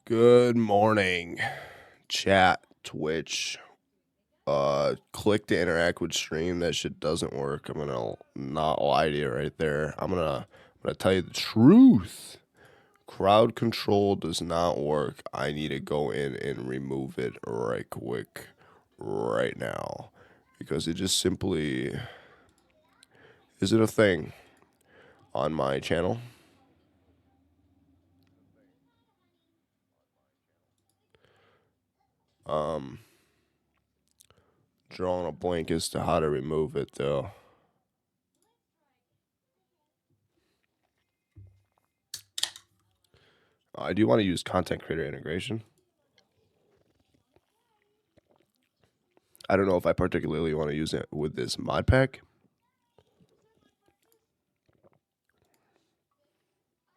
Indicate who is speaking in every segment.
Speaker 1: Good morning, chat, Twitch. Click to interact with stream. That shit doesn't work. I'm gonna not lie to you right there. I'm gonna tell you the truth. Crowd control does not work. I need to go in and remove it right quick, right now, because it just simply isn't a thing on my channel. Drawing a blank as to how to remove it though. I do want to use content creator integration. I don't know if I particularly want to use it with this mod pack.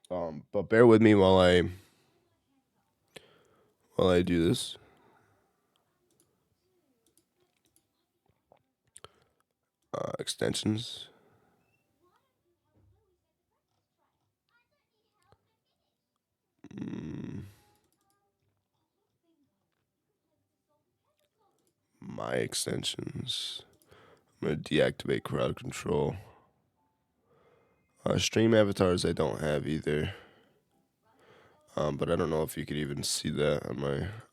Speaker 1: But bear with me while I do this. Extensions. My extensions. I'm going to deactivate crowd control. Stream avatars I don't have either. But I don't know if you could even see that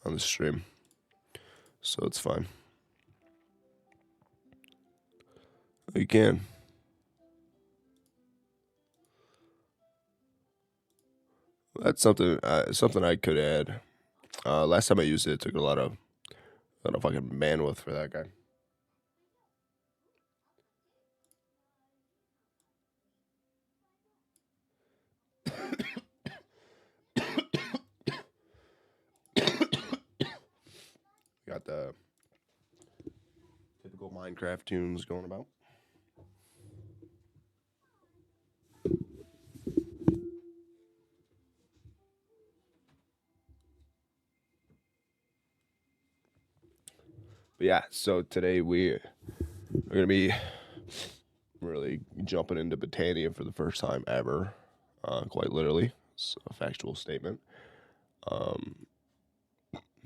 Speaker 1: on the stream. So it's fine. You can. That's something I could add. Last time I used it, it took a lot of fucking bandwidth for that guy. Got the typical Minecraft tunes going about. But yeah, so today we're gonna be really jumping into Botania for the first time ever, quite literally. It's a factual statement.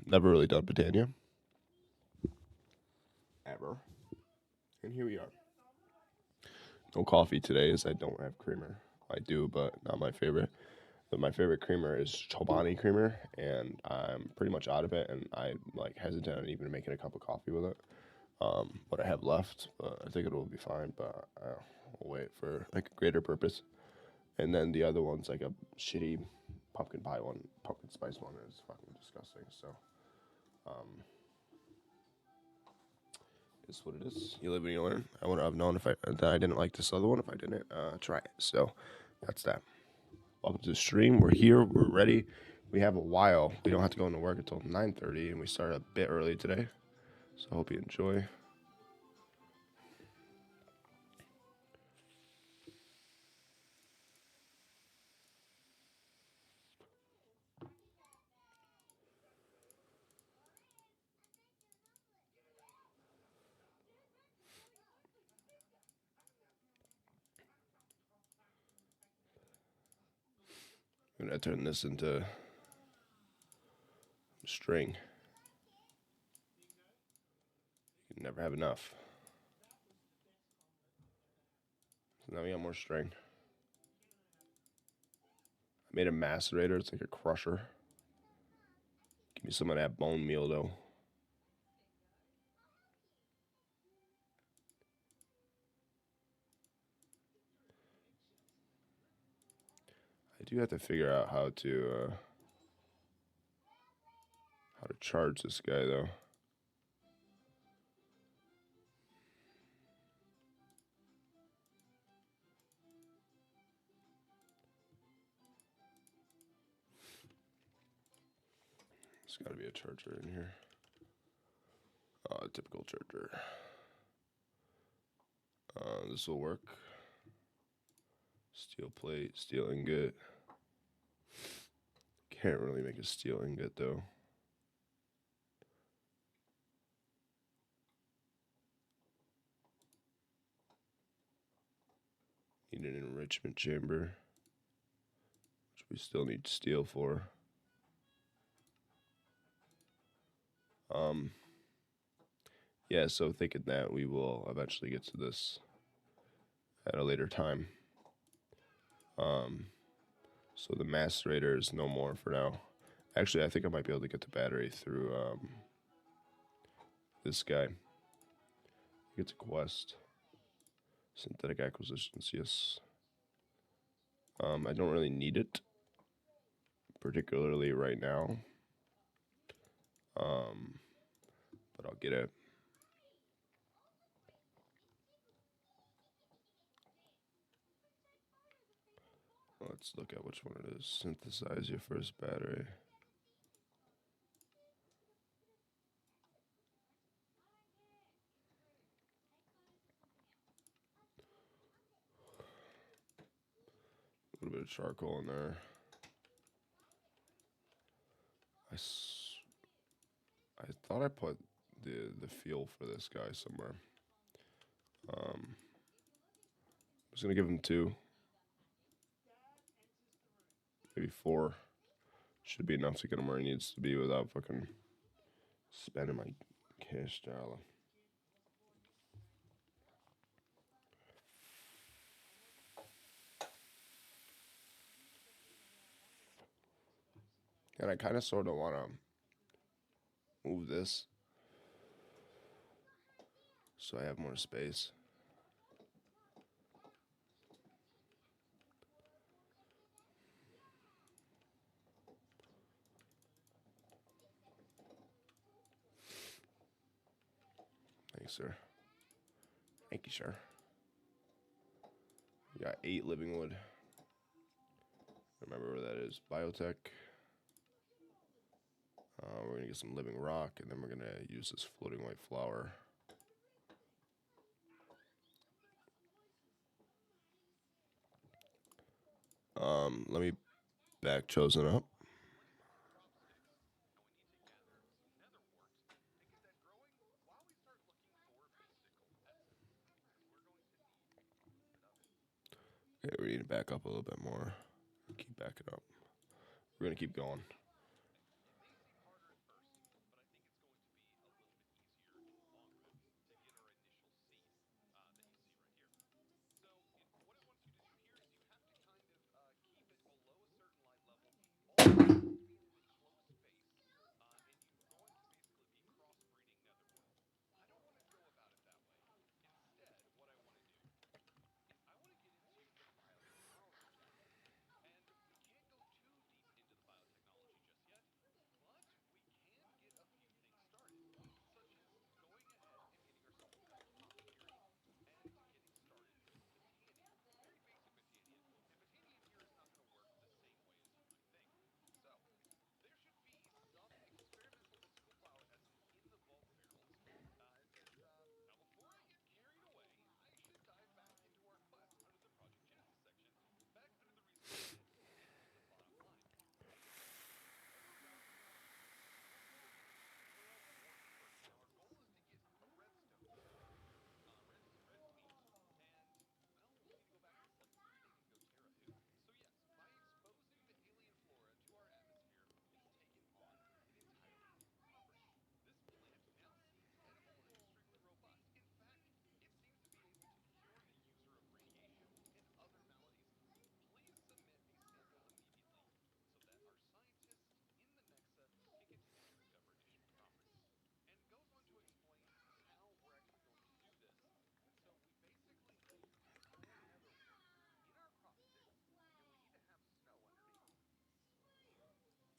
Speaker 1: Never really done Botania ever, and here we are. No coffee today, as I don't have creamer. I do, but not my favorite. But my favorite creamer is Chobani creamer, and I'm pretty much out of it, and I'm like hesitant on even making a cup of coffee with it. What I have left, but I think it will be fine. But I'll wait for like a greater purpose. And then the other one's like a shitty pumpkin pie one, pumpkin spice one is fucking disgusting. So, it's what it is. You live and you learn. I wouldn't have known if that I didn't like this other one if I didn't try it. So, that's that. Welcome to the stream. We're here. We're ready. We have a while. We don't have to go into work until 9:30, and we started a bit early today. So I hope you enjoy. I'm gonna turn this into string. You can never have enough. So now we got more string. I made a macerator. It's like a crusher. Give me some of that bone meal though. I do have to figure out how to charge this guy though. There's got to be a charger in here. A typical charger. This will work. Steel plate, steel ingot. Can't really make a steel ingot though. Need an enrichment chamber, which we still need steel for. Um, yeah, so thinking that we will eventually get to this at a later time. So the macerator is no more for now. Actually, I think I might be able to get the battery through this guy. It's a quest. Synthetic acquisitions, yes. I don't really need it, particularly right now. But I'll get it. Let's look at which one it is. Synthesize your first battery. A little bit of charcoal in there. I thought I put the fuel for this guy somewhere. I'm just gonna give him 2, maybe 4. Should be enough to get him where he needs to be without fucking spending my cash dollar. And I kind of sort of want to move this so I have more space. Thanks, sir. Thank you, sir. We got 8 living wood. Remember where that is. Biotech. We're going to get some living rock, and then we're going to use this floating white flower. Let me back chosen up. Okay, we need to back up a little bit more. Keep backing up. We're going to keep going.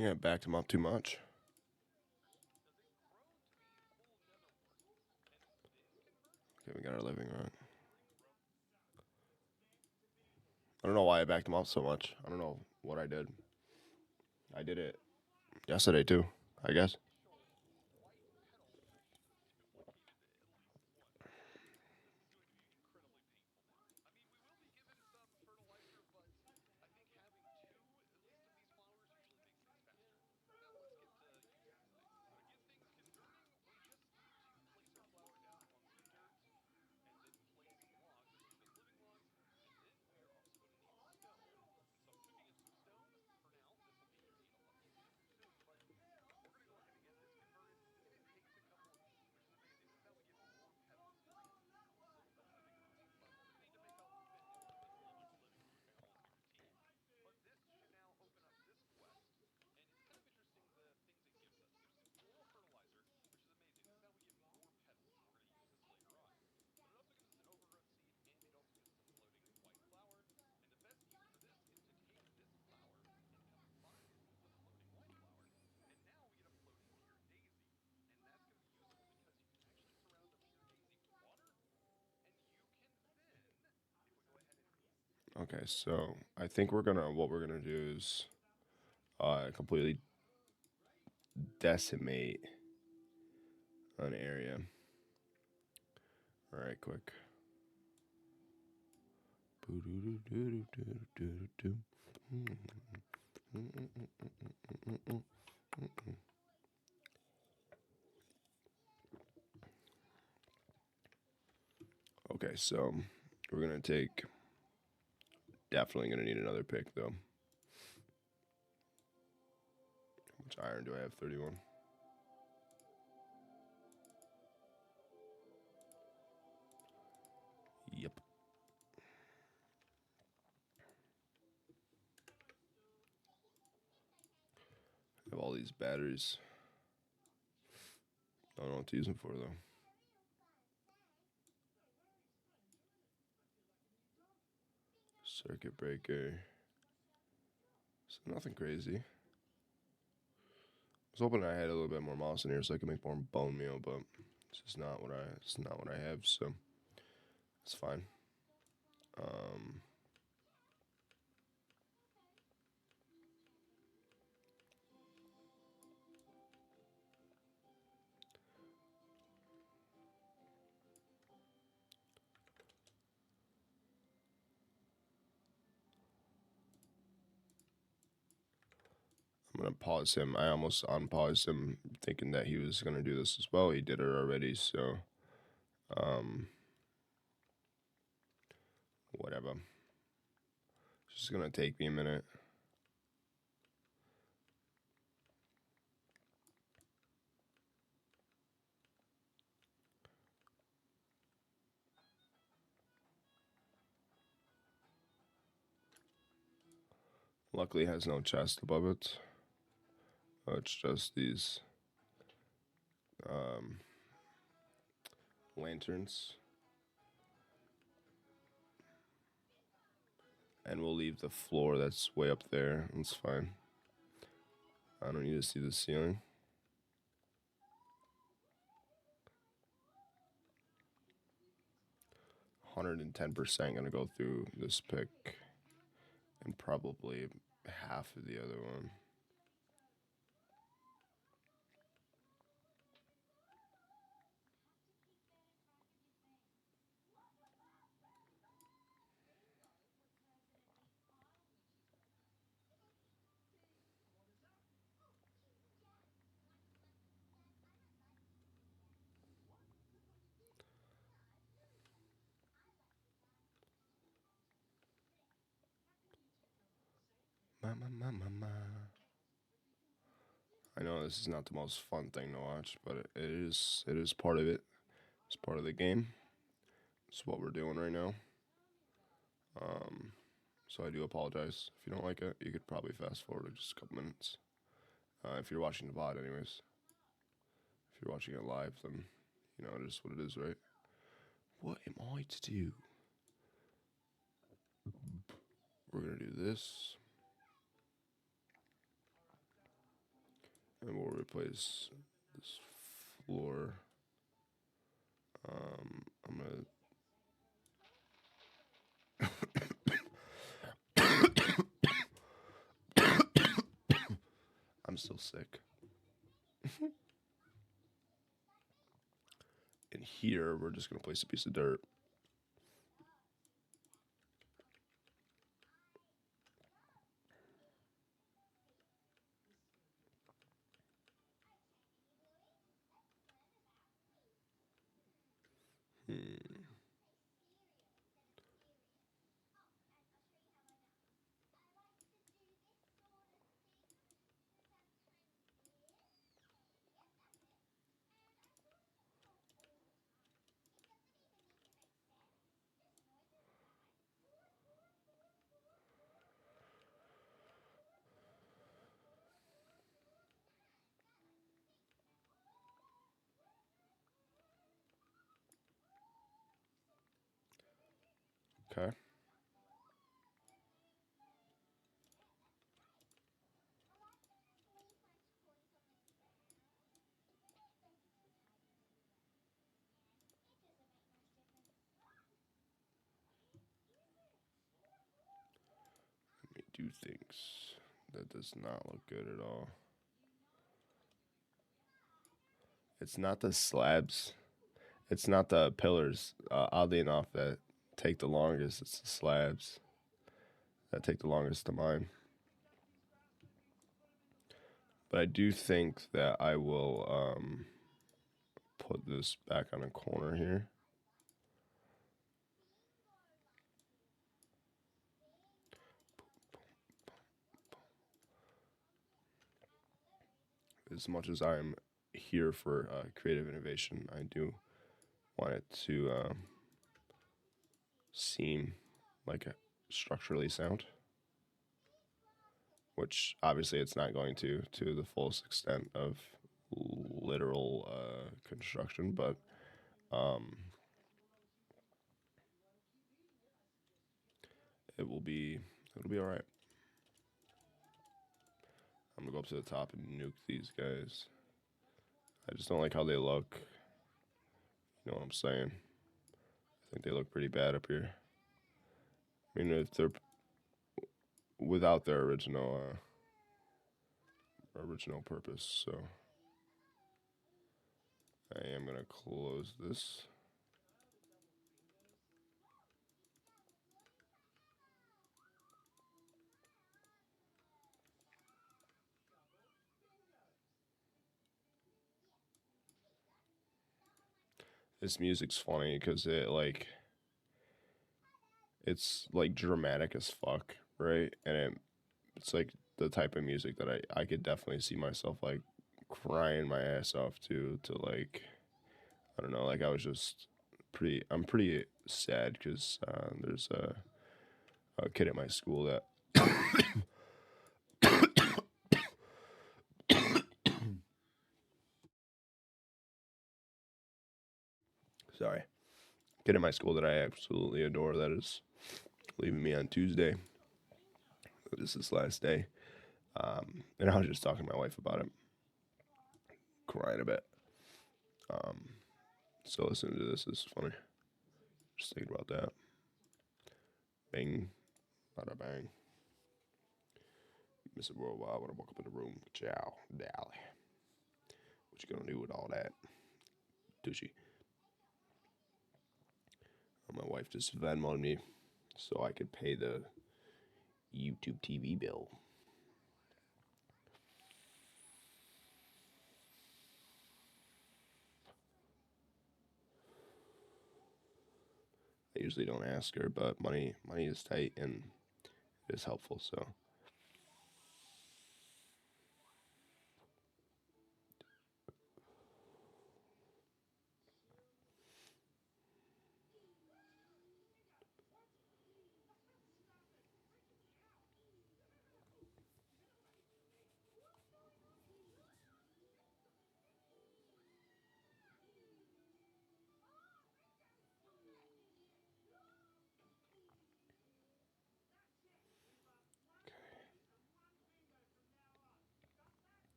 Speaker 1: Yeah, backed him up too much. Okay, we got our living rock. I don't know why I backed him up so much. I don't know what I did. I did it yesterday too, I guess. Okay, so I think what we're gonna do is completely decimate an area. All right, quick. Okay, so we're gonna take. Definitely gonna need another pick though. How much iron do I have? 31. Yep. I have all these batteries. I don't know what to use them for though. Circuit breaker. So nothing crazy. I was hoping I had a little bit more moss in here so I could make more bone meal, but it's just not what I have, so it's fine. I'm gonna pause him. I almost unpaused him thinking that he was gonna do this as well. He did it already, so whatever. It's just gonna take me a minute. Luckily, it has no chest above it. It's just these lanterns. And we'll leave the floor that's way up there. That's fine. I don't need to see the ceiling. %110% gonna go through this pick. And probably half of the other one. I know this is not the most fun thing to watch, but it is part of it. It's part of the game. It's what we're doing right now. So I do apologize. If you don't like it, you could probably fast forward just a couple minutes. If you're watching the VOD anyways. If you're watching it live, then you know it is what it is, right? What am I to do? We're gonna do this. And we'll replace this floor. I'm I'm still sick. And here, we're just gonna place a piece of dirt. Okay. do think that does not look good at all. It's not the slabs. It's not the pillars, oddly enough, that take the longest. It's the slabs that take the longest to mine. But I do think that I will put this back on a corner here. As much as I'm here for creative innovation, I do want it to seem like a structurally sound, which obviously it's not going to the fullest extent of literal construction, but it'll be all right. I'm gonna go up to the top and nuke these guys. I just don't like how they look. You know what I'm saying? I think they look pretty bad up here. I mean, if they're without their original purpose, so I am gonna close this. This music's funny because it's like dramatic as fuck, right? And it's like the type of music that I could definitely see myself like crying my ass off to like, I don't know, like I was just I'm pretty sad because there's a kid at my school that sorry, kid at my school that I absolutely adore that is leaving me on Tuesday. This is his last day. And I was just talking to my wife about it, crying a bit. So listening to this is funny. Just thinking about that. Bang, bada bang. Mr. Worldwide, when I walk up in the room, ciao, dally. What you gonna do with all that? Tushy. My wife just Venmo'd me so I could pay the YouTube TV bill. I usually don't ask her, but money is tight and it is helpful, so.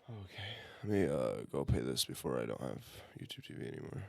Speaker 1: Okay, let me go pay this before I don't have YouTube TV anymore.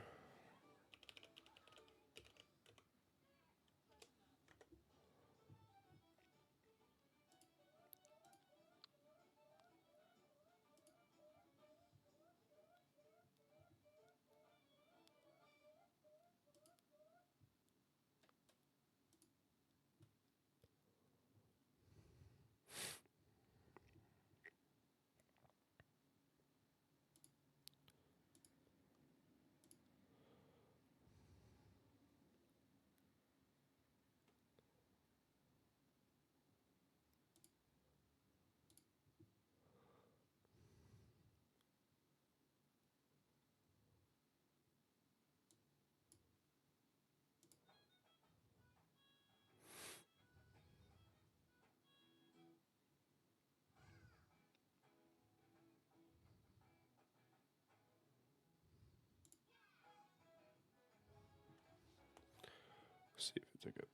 Speaker 1: See if it took it.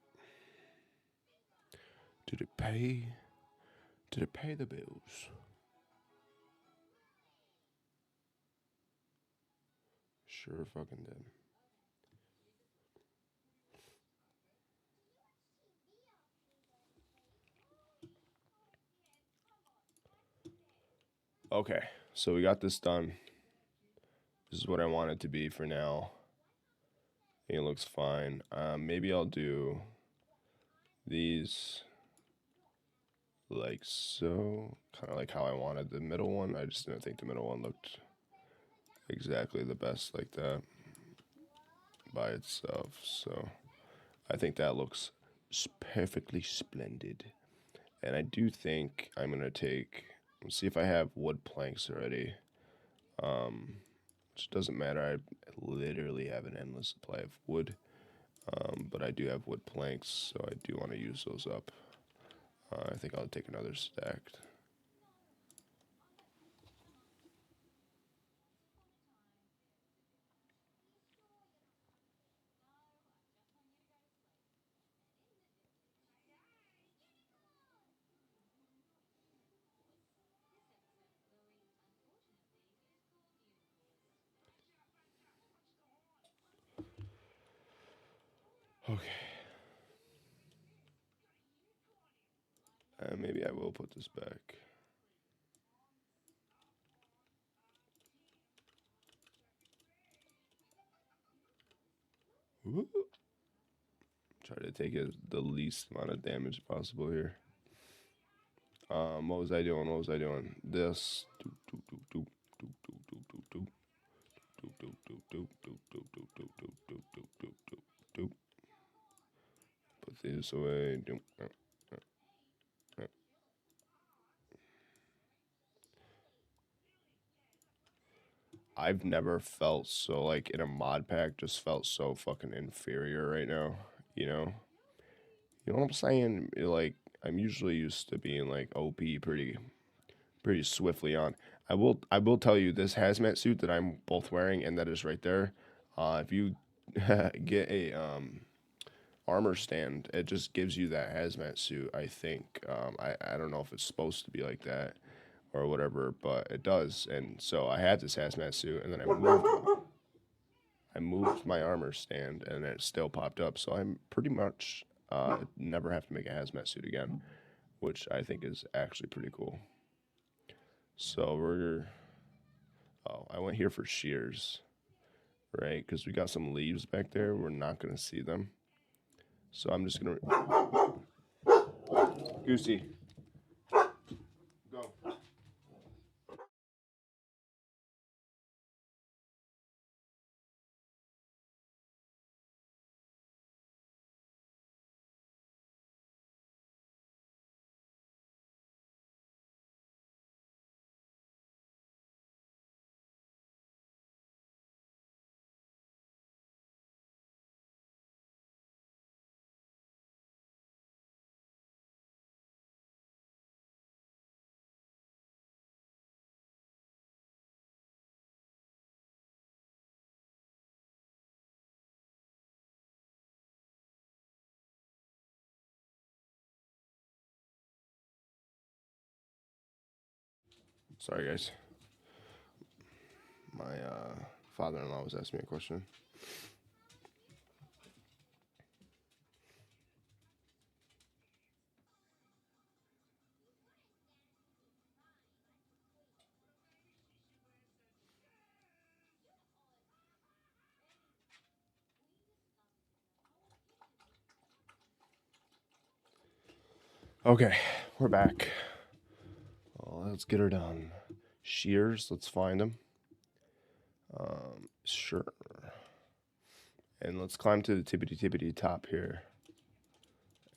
Speaker 1: Did it pay? Did it pay the bills? Sure fucking did. Okay, so we got this done. This is what I want it to be for now. I think it looks fine. Maybe I'll do these like so, kind of like how I wanted the middle one. I just didn't think the middle one looked exactly the best like that by itself. So I think that looks perfectly splendid. And I do think I'm gonna let's see if I have wood planks already. Which doesn't matter. I literally have an endless supply of wood. But I do have wood planks, so I do want to use those up. I think I'll take another stack. Okay. Maybe I will put this back. Woo. Try to take the least amount of damage possible here. What was I doing? What was I doing? This. Put this away. I've never felt so like in a mod pack. Just felt so fucking inferior right now. You know. You know what I'm saying? Like I'm usually used to being like OP pretty swiftly on. I will tell you this hazmat suit that I'm both wearing and that is right there. If you get a armor stand, it just gives you that hazmat suit. I think I don't know if it's supposed to be like that or whatever, but it does. And so I had this hazmat suit, and then I moved my armor stand, and it still popped up. So I'm pretty much never have to make a hazmat suit again, which I think is actually pretty cool. So I went here for shears, right? Because we got some leaves back there. We're not gonna see them. So I'm just gonna Goosey, go. Sorry, guys. My father-in-law was asking me a question. Okay, we're back. Well, let's get her done. Shears, let's find them. Sure. And let's climb to the tippity top here.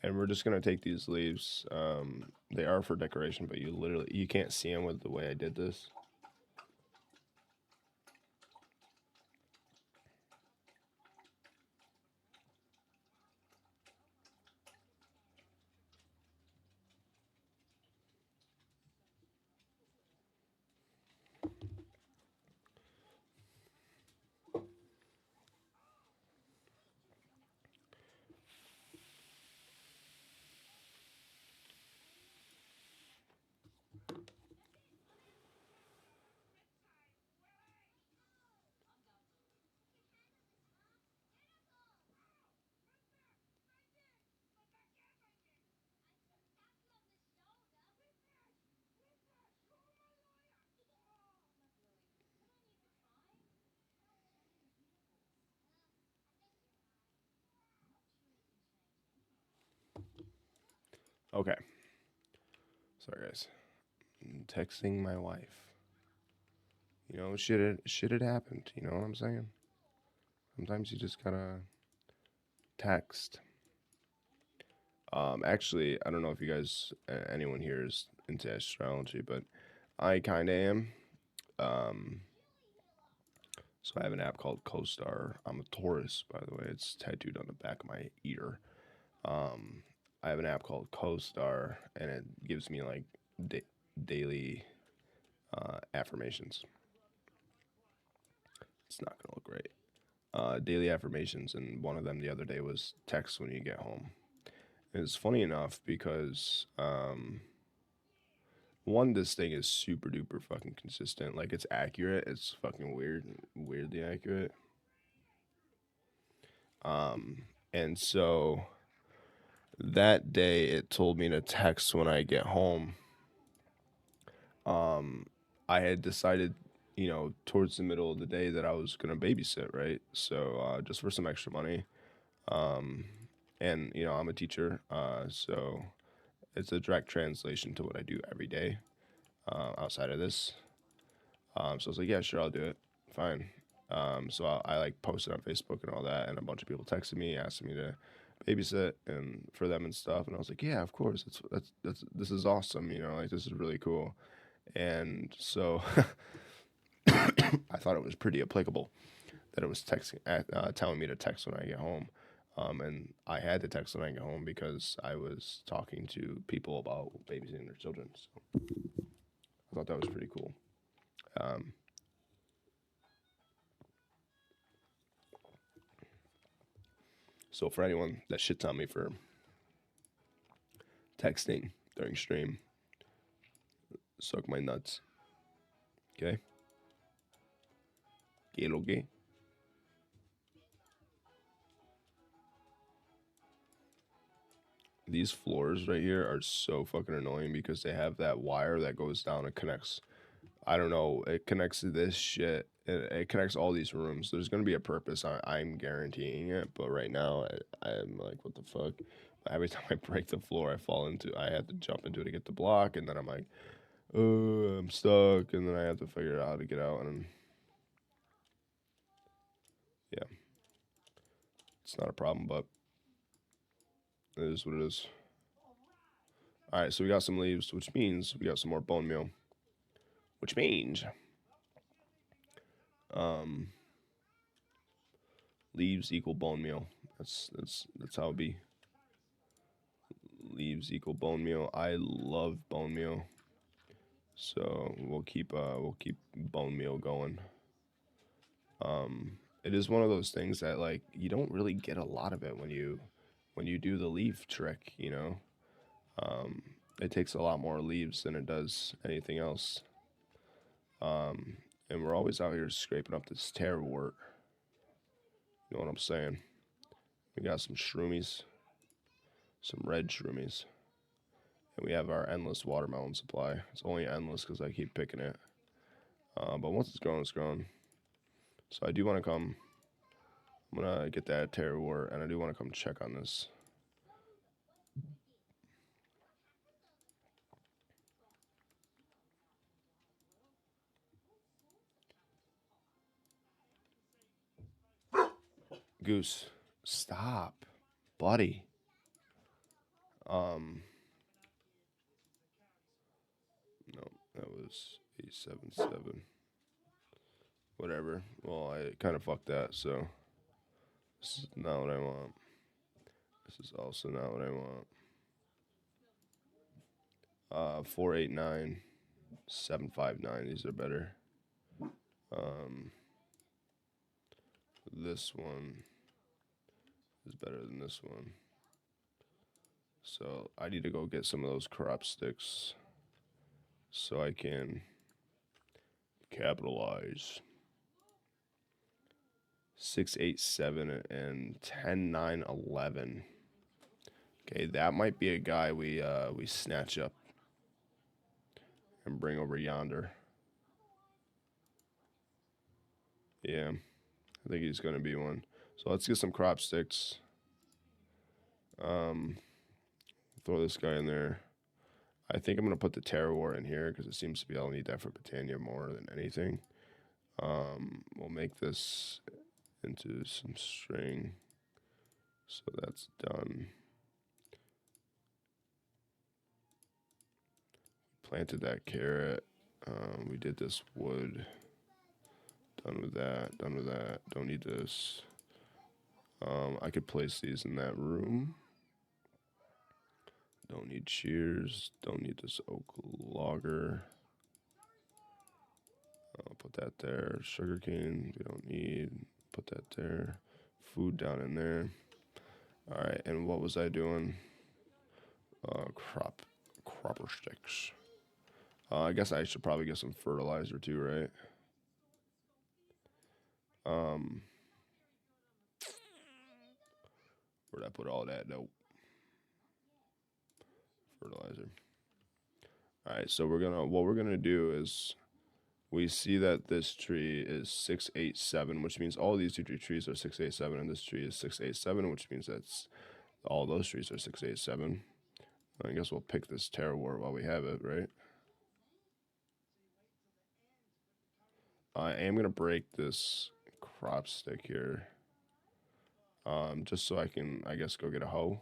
Speaker 1: And we're just gonna take these leaves. They are for decoration, but you can't see them with the way I did this. Okay. Sorry, guys. I'm texting my wife. You know, shit had happened. You know what I'm saying? Sometimes you just gotta text. Actually, I don't know if you guys, anyone here is into astrology, but I kind of am. Um, so I have an app called CoStar. I'm a Taurus, by the way. It's tattooed on the back of my ear. Um, I have an app called CoStar, and it gives me like daily affirmations. It's not gonna look great. Daily affirmations, and one of them the other day was text when you get home. And it's funny enough because one, this thing is super duper fucking consistent. Like it's accurate. It's fucking weirdly accurate. And so that day it told me to text when I get home. I had decided, you know, towards the middle of the day that I was gonna babysit, right? So just for some extra money. And you know, I'm a teacher, so it's a direct translation to what I do every day outside of this. So I was like, yeah, sure, I'll do it. Fine. So I like posted on Facebook and all that, and a bunch of people texted me, asking me to babysit and for them and stuff. And I was like, yeah, of course. That's this is awesome. You know, like this is really cool. And so I thought it was pretty applicable that it was texting, telling me to text when I get home. And I had to text when I get home because I was talking to people about babysitting their children. So I thought that was pretty cool. Um, so for anyone that shits on me for texting during stream, suck my nuts. Okay? Gay lo gay. These floors right here are so fucking annoying because they have that wire that goes down and connects. I don't know. It connects to this shit. It connects all these rooms. There's gonna be a purpose. I'm guaranteeing it. But right now, I'm like, what the fuck? Every time I break the floor, I fall into. I have to jump into it to get the block, and then I'm like, oh, I'm stuck, and then I have to figure out how to get out. And yeah, it's not a problem, but it is what it is. All right, so we got some leaves, which means we got some more bone meal, which means um, leaves equal bone meal. That's how it be. Leaves equal bone meal. I love bone meal, so we'll keep bone meal going. It is one of those things that like you don't really get a lot of it when you do the leaf trick. You know, it takes a lot more leaves than it does anything else. And we're always out here scraping up this terrorwort. You know what I'm saying? We got some shroomies, some red shroomies. And we have our endless watermelon supply. It's only endless because I keep picking it. But once it's grown, it's grown. So I do want to come. I'm going to get that terror, and I do want to come check on this. Goose, stop, buddy. No, that was 877. Whatever. Well, I kind of fucked that, so this is not what I want. This is also not what I want. 489, 759. These are better. This one is better than this one. So I need to go get some of those crop sticks so I can capitalize. 687 and 10,911. Okay, that might be a guy we snatch up and bring over yonder. Yeah, I think he's gonna be one. So let's get some crop sticks. throw this guy in there. I think I'm going to put the Terror in here because it seems to be I'll need that for Botania more than anything. We'll make this into some string. So that's done. Planted that carrot. We did this wood. Done with that. Done with that. Don't need this. I could place these in that room. Don't need shears. Don't need this oak logger. I'll put that there. Sugarcane, we don't need. Put that there. Food down in there. All right, and what was I doing? Cropper sticks. I guess I should probably get some fertilizer too, right? Where'd I put all that? Nope. Fertilizer. All right, so what we're gonna do is we see that this tree is 687, which means all these two trees are 687, and this tree is 687, which means that's all those trees are 687. I guess we'll pick this Terror while we have it, right? I am gonna break this crop stick here, just so I can, I guess, go get a hoe.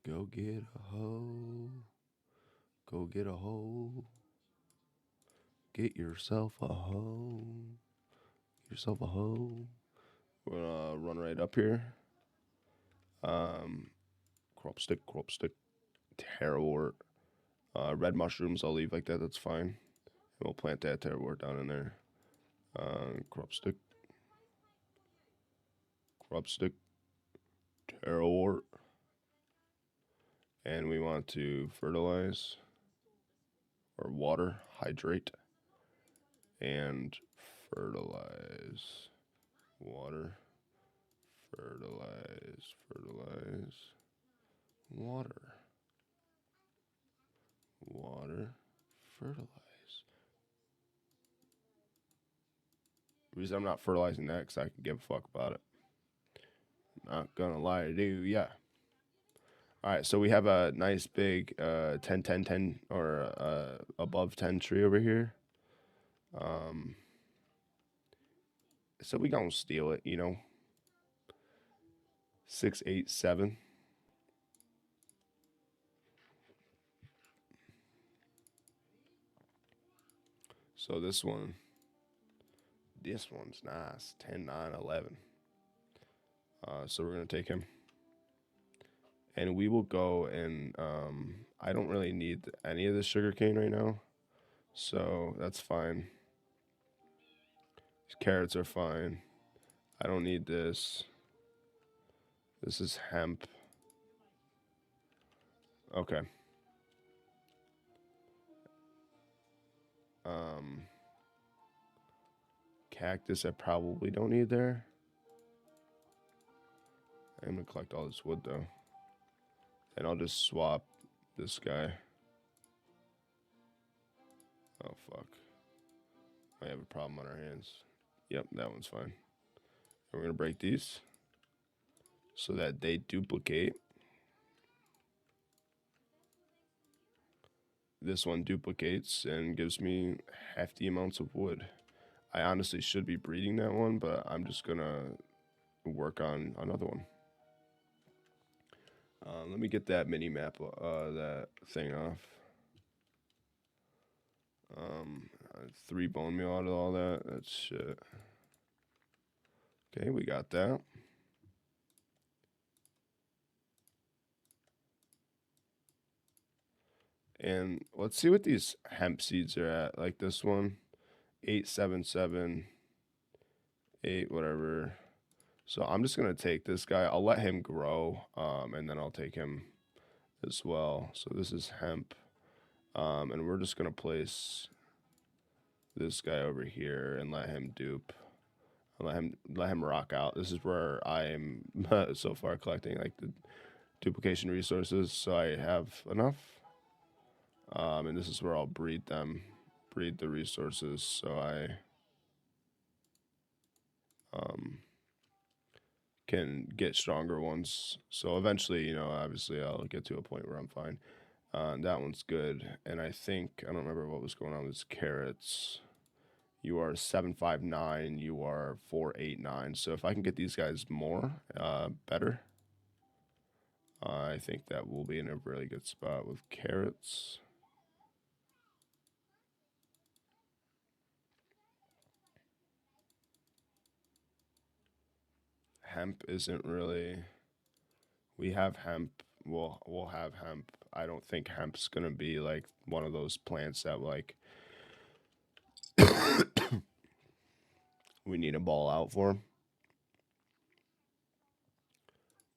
Speaker 1: Go get a hoe. Go get a hoe. Get yourself a hoe. Get yourself a hoe. We're gonna run right up here. Crop stick. Terror. Red mushrooms I'll leave like that, that's fine. And we'll plant that terror down in there. Crop stick. Terror. And we want to fertilize or water, hydrate, and fertilize. Water, fertilize, water, fertilize. The reason I'm not fertilizing that because I can give a fuck about it. Not gonna lie to you, All right, so we have a nice big 10 or above 10 tree over here. So we gonna steal it, 687. So this one's nice. 10, 9, 11. So we're gonna take him. And we will go and I don't really need any of this sugarcane right now. So that's fine. These carrots are fine. I don't need this. This is hemp. Okay. Cactus I probably don't need there. I'm gonna collect all this wood though. And I'll just swap this guy. Oh fuck. I have a problem on our hands. Yep, that one's fine. And we're gonna break these so that they duplicate. This one duplicates and gives me hefty amounts of wood. I honestly should be breeding that one, but I'm just gonna work on another one. Let me get that mini map, that thing off. 3 bone meal out of all that. That's shit. Okay, we got that. And let's see what these hemp seeds are at. Like this one, 877, 8, whatever. So I'm just gonna take this guy. I'll let him grow, and then I'll take him as well. So this is hemp, and we're just gonna place this guy over here and let him dupe. Let him rock out. This is where I am so far collecting like the duplication resources, so I have enough. And this is where I'll breed the resources. So can get stronger ones. So eventually, you know, obviously I'll get to a point where I'm fine. That one's good. And I think, I don't remember what was going on with carrots. You are 759, you are 489. So if I can get these guys more, better, I think that will be in a really good spot with carrots. Hemp isn't really. We have hemp. We'll have hemp. I don't think hemp's gonna be like one of those plants that like we need a ball out for.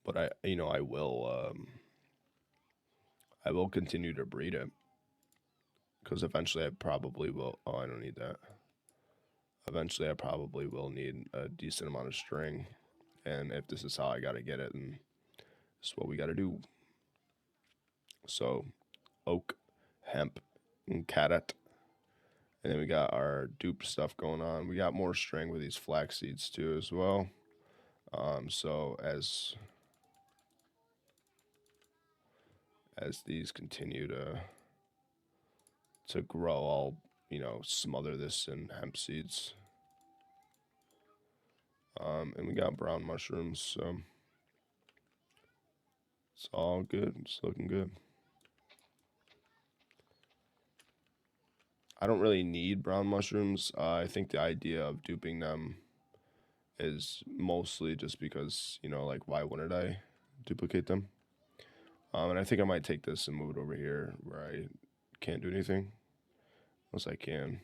Speaker 1: But I will continue to breed it because eventually I probably will. Oh, I don't need that. Eventually, I probably will need a decent amount of string, and if this is how I gotta get it, then this is what we gotta do. So, oak, hemp, and cadet. And then we got our dupe stuff going on. We got more string with these flax seeds too as well. So as these continue to grow, I'll smother this in hemp seeds. And we got brown mushrooms, so it's all good. It's looking good. I don't really need brown mushrooms. I think the idea of duping them is mostly just because, like, why wouldn't I duplicate them? And I think I might take this and move it over here where I can't do anything. Unless I can.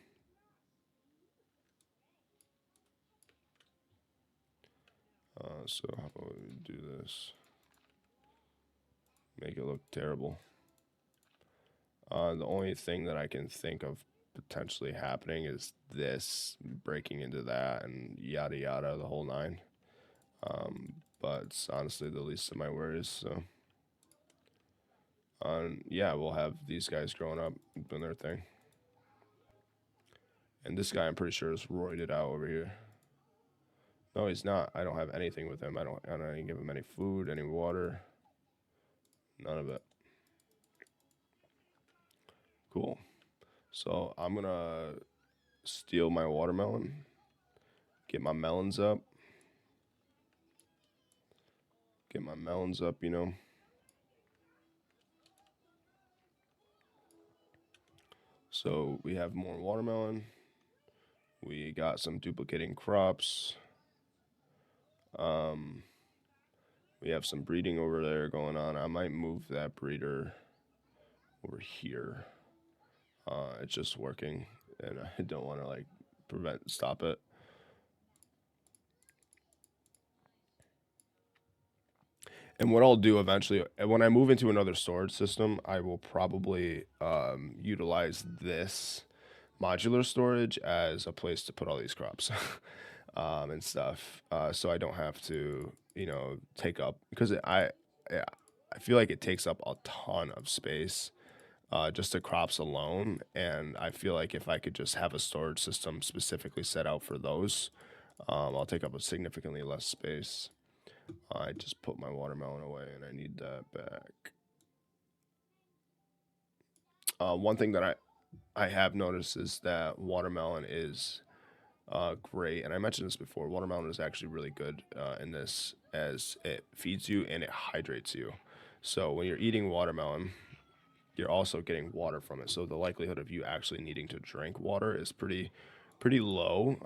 Speaker 1: So how about we do this? Make it look terrible. The only thing that I can think of potentially happening is this breaking into that and yada yada, the whole nine. But it's honestly the least of my worries. So, yeah, we'll have these guys growing up doing their thing. And this guy, I'm pretty sure, is roided out over here. No, he's not. I don't have anything with him. I don't even give him any food, any water. None of it. Cool. So I'm gonna steal my watermelon. Get my melons up. Get my melons up, So we have more watermelon. We got some duplicating crops. We have some breeding over there going on. I might move that breeder over here. It's just working, and I don't want to stop it. And what I'll do eventually, when I move into another storage system, I will probably utilize this modular storage as a place to put all these crops and stuff. So I don't have to, take up, because I feel like it takes up a ton of space just the crops alone. And I feel like if I could just have a storage system specifically set out for those, I'll take up a significantly less space. I just put my watermelon away and I need that back. One thing that I have noticed is that watermelon is great, and I mentioned this before. Watermelon is actually really good in this, as it feeds you and it hydrates you. So when you're eating watermelon, you're also getting water from it. So the likelihood of you actually needing to drink water is pretty low.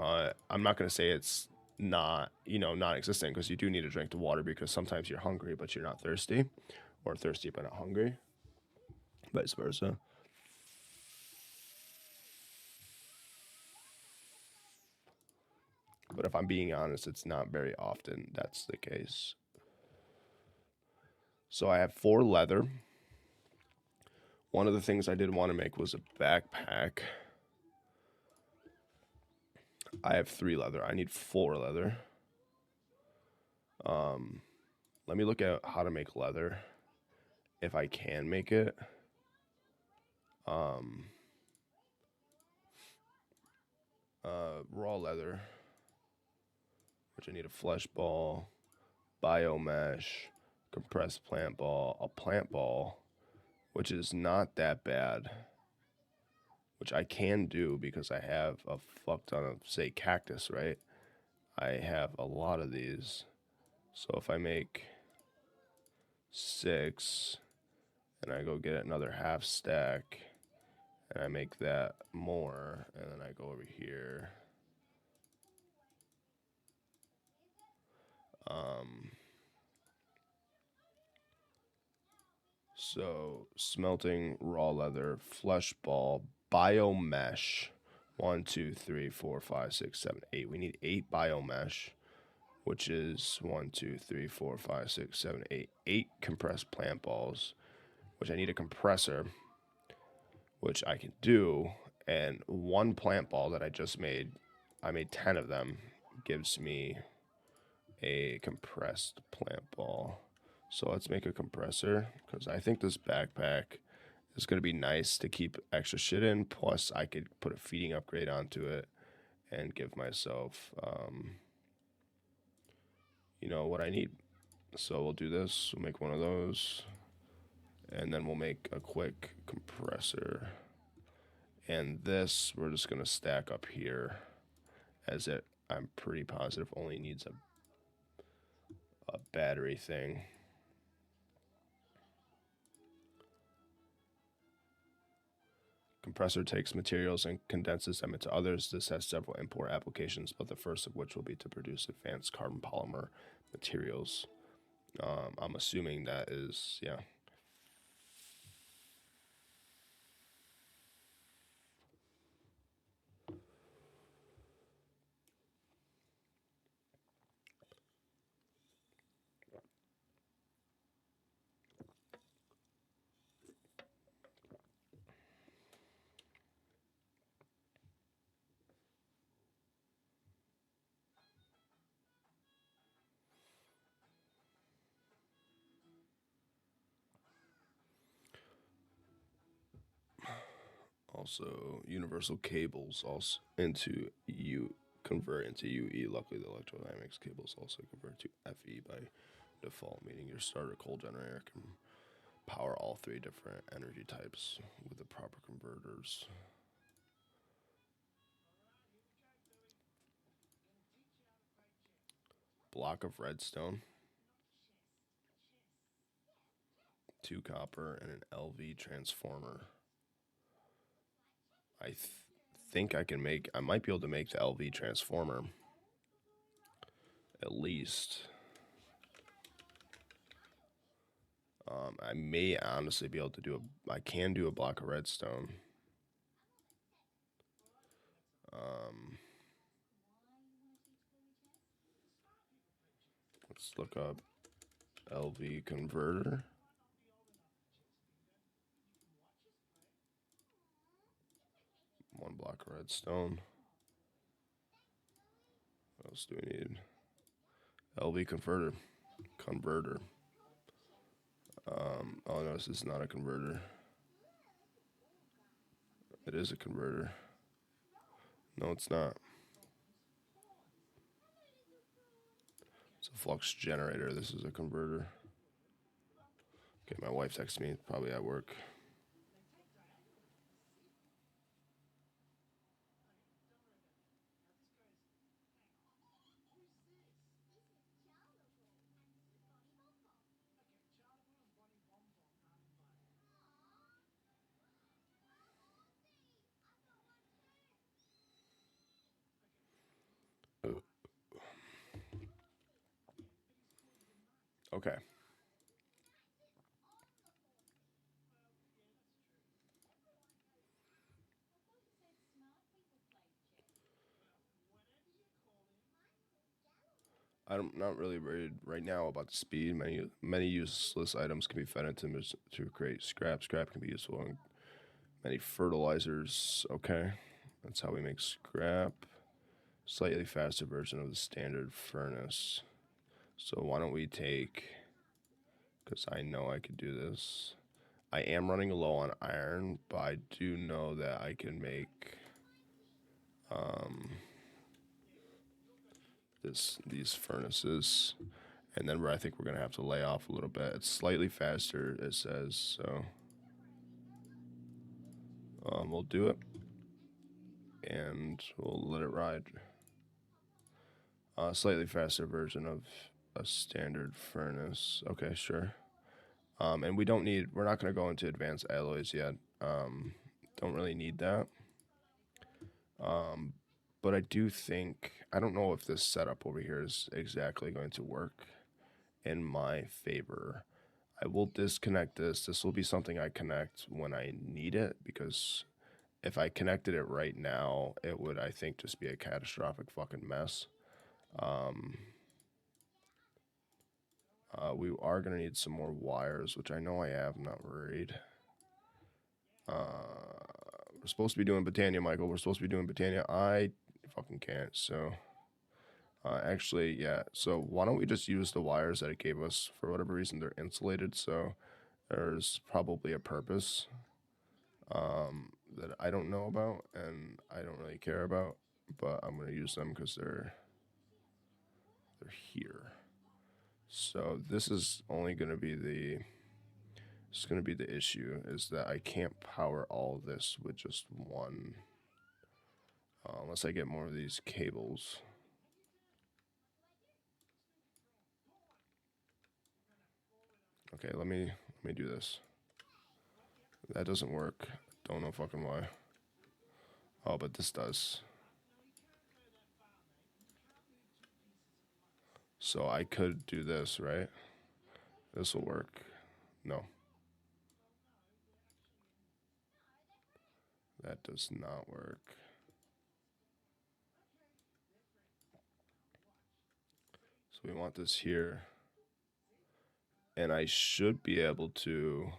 Speaker 1: I'm not going to say it's not non-existent, because you do need to drink the water, because sometimes you're hungry but you're not thirsty, or thirsty but not hungry, vice versa. But if I'm being honest, it's not very often that's the case. So I have 4 leather. One of the things I did want to make was a backpack. I have 3 leather. I need 4 leather. Let me look at how to make leather, if I can make it. Raw leather, which I need a flesh ball, biomesh, compressed plant ball, a plant ball, which is not that bad, which I can do because I have a fuck ton of, say, cactus, right? I have a lot of these. So if I make 6 and I go get another half stack and I make that more, and then I go over here. So smelting raw leather, flesh ball, biomesh. 1, 2, 3, 4, 5, 6, 7, 8. We need 8 biomesh, which is 1, 2, 3, 4, 5, 6, 7, 8. 8 compressed plant balls, which I need a compressor, which I can do. And 1 plant ball that I just made, I made 10 of them, gives me a compressed plant ball. So let's make a compressor, because I think this backpack is going to be nice to keep extra shit in. Plus, I could put a feeding upgrade onto it and give myself, what I need. So we'll do this. We'll make one of those. And then we'll make a quick compressor. And this, we're just going to stack up here, as it, I'm pretty positive, only needs a battery thing. Compressor takes materials and condenses them into others. This has several import applications, but the first of which will be to produce advanced carbon polymer materials. I'm assuming that is, yeah. Also, universal cables also convert into UE. Luckily, the electrodynamics cables also convert to FE by default, meaning your starter coal generator can power all 3 different energy types with the proper converters. Block of redstone, 2 copper, and an LV transformer. I think I might be able to make the LV transformer, at least. I may honestly be able to I can do a block of redstone. Let's look up LV converter. One block of redstone. What else do we need? LV converter. Oh no, this is not a converter. It is a converter. No, it's not. It's a flux generator. This is a converter. Okay, my wife texted me. Probably at work. Okay. I'm not really worried right now about the speed. Many useless items can be fed into them to create scrap. Scrap can be useful in many fertilizers. Okay, that's how we make scrap. Slightly faster version of the standard furnace. So why don't we take, because I know I could do this. I am running low on iron, but I do know that I can make these furnaces. And then I think we're going to have to lay off a little bit. It's slightly faster, it says, so we'll do it. And we'll let it ride. Slightly faster version of a standard furnace. Okay, sure. And we're not going to go into advanced alloys yet. Don't really need that. But I do think, I don't know if this setup over here is exactly going to work in my favor. I will disconnect this. This will be something I connect when I need it, because if I connected it right now, it would, I think, just be a catastrophic fucking mess. We are going to need some more wires, which I know I have. I'm not worried. We're supposed to be doing Botania, Michael. We're supposed to be doing Botania. I fucking can't, so... actually, yeah. So why don't we just use the wires that it gave us? For whatever reason, they're insulated, so there's probably a purpose that I don't know about and I don't really care about, but I'm going to use them because they're here. So this is only going to be the issue, is that I can't power all of this with just one, unless I get more of these cables. Okay, let me do this. That doesn't work. Don't know fucking why. Oh, but this does. So I could do this, right? This will work. No. That does not work. So we want this here. And I should be able to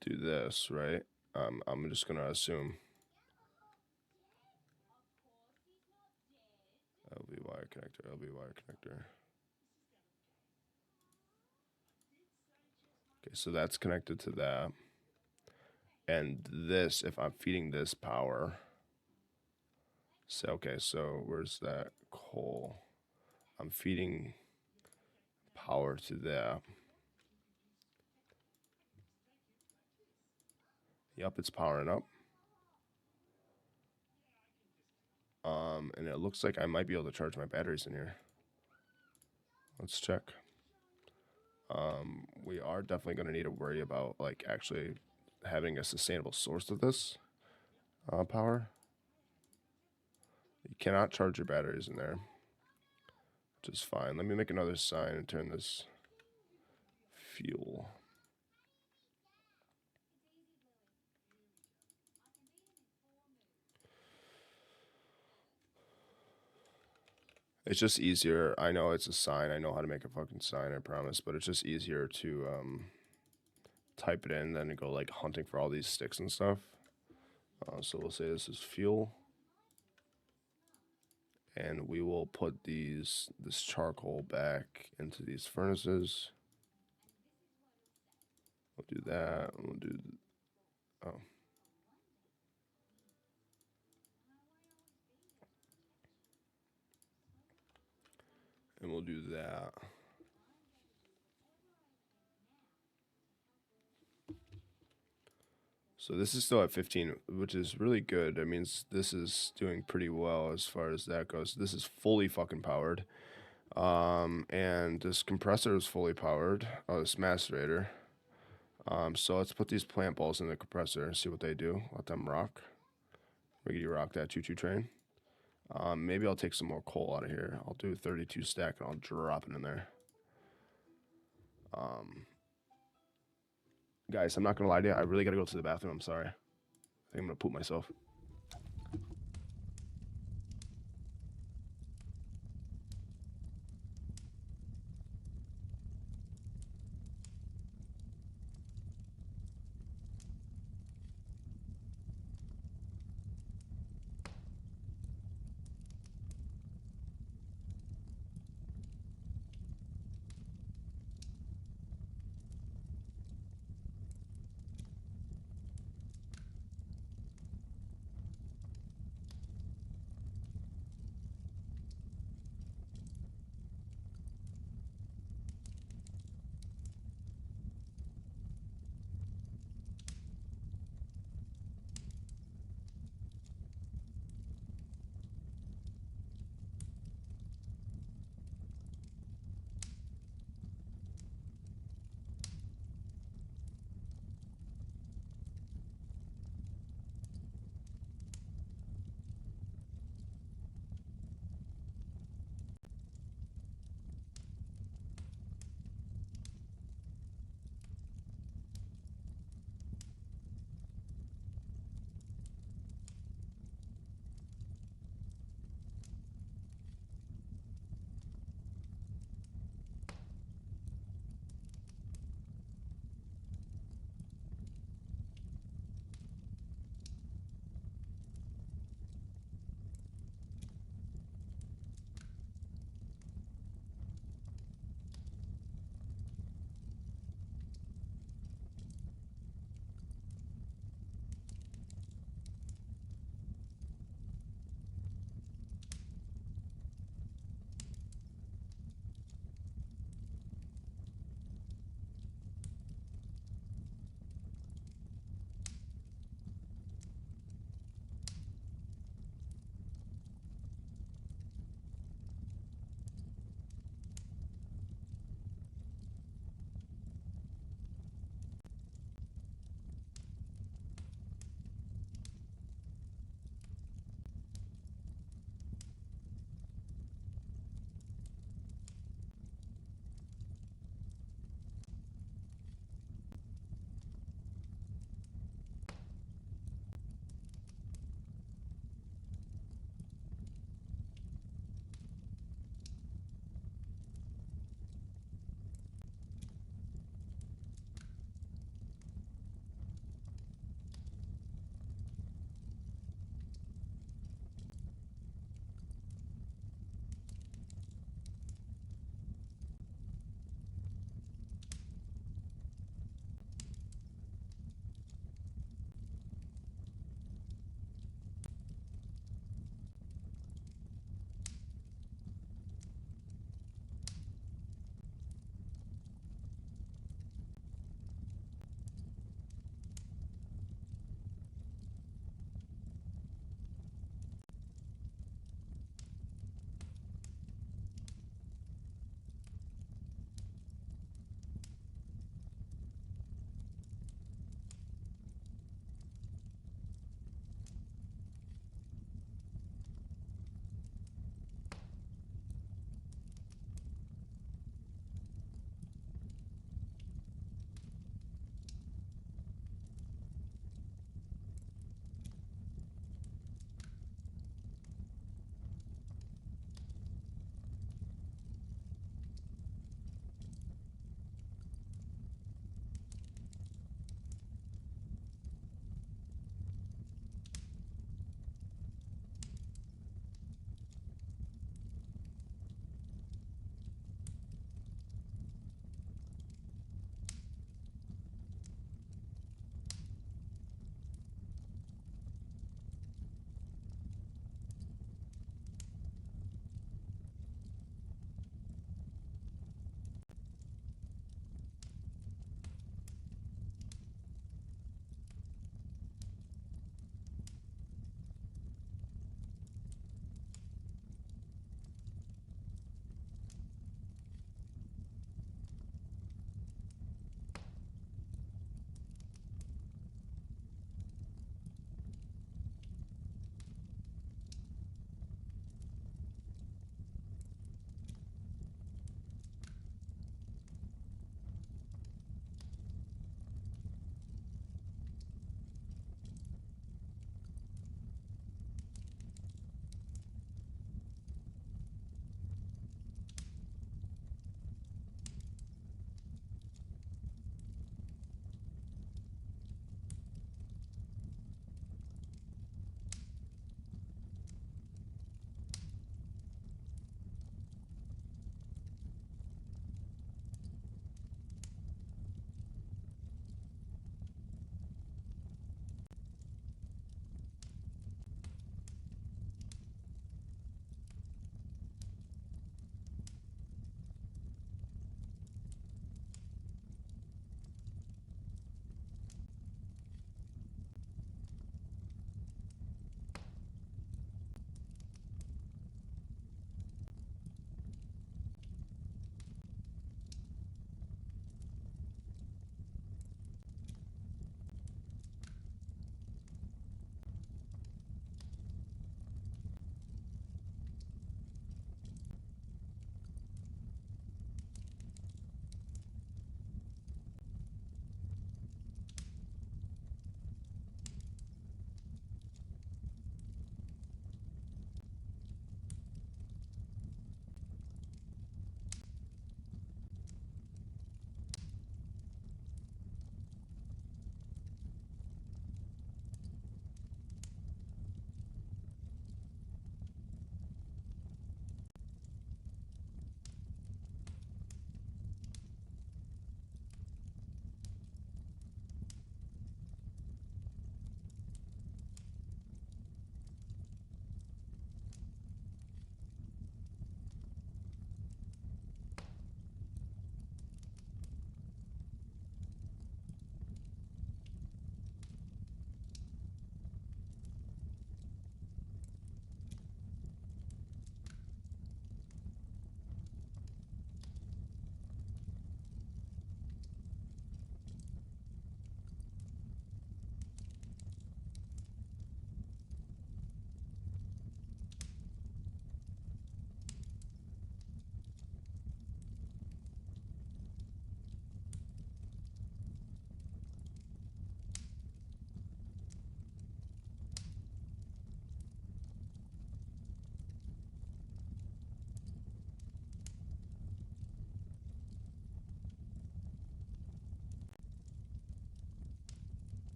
Speaker 1: do this, right? I'm just going to assume. LV wire connector, LV wire connector. Okay, so that's connected to that. And this, if I'm feeding this power. So, okay, so where's that coal? I'm feeding power to that. Yep, it's powering up. And it looks like I might be able to charge my batteries in here. Let's check. We are definitely going to need to worry about, like, actually having a sustainable source of this power. You cannot charge your batteries in there, which is fine. Let me make another sign and turn this fuel. It's just easier. I know it's a sign. I know how to make a fucking sign, I promise. But it's just easier to type it in than to go, like, hunting for all these sticks and stuff. So we'll say this is fuel. And we will put this charcoal back into these furnaces. We'll do that. We'll do... Oh. And we'll do that. So this is still at 15, which is really good. That means this is doing pretty well as far as that goes. This is fully fucking powered. And this compressor is fully powered. Oh, this macerator. So let's put these plant balls in the compressor and see what they do. Let them rock. Riggedy rock that choo-choo train. Maybe I'll take some more coal out of here. I'll do 32 stack and I'll drop it in there. Guys, I'm not gonna lie to you. I really gotta go to the bathroom. I'm sorry. I think I'm gonna poop myself.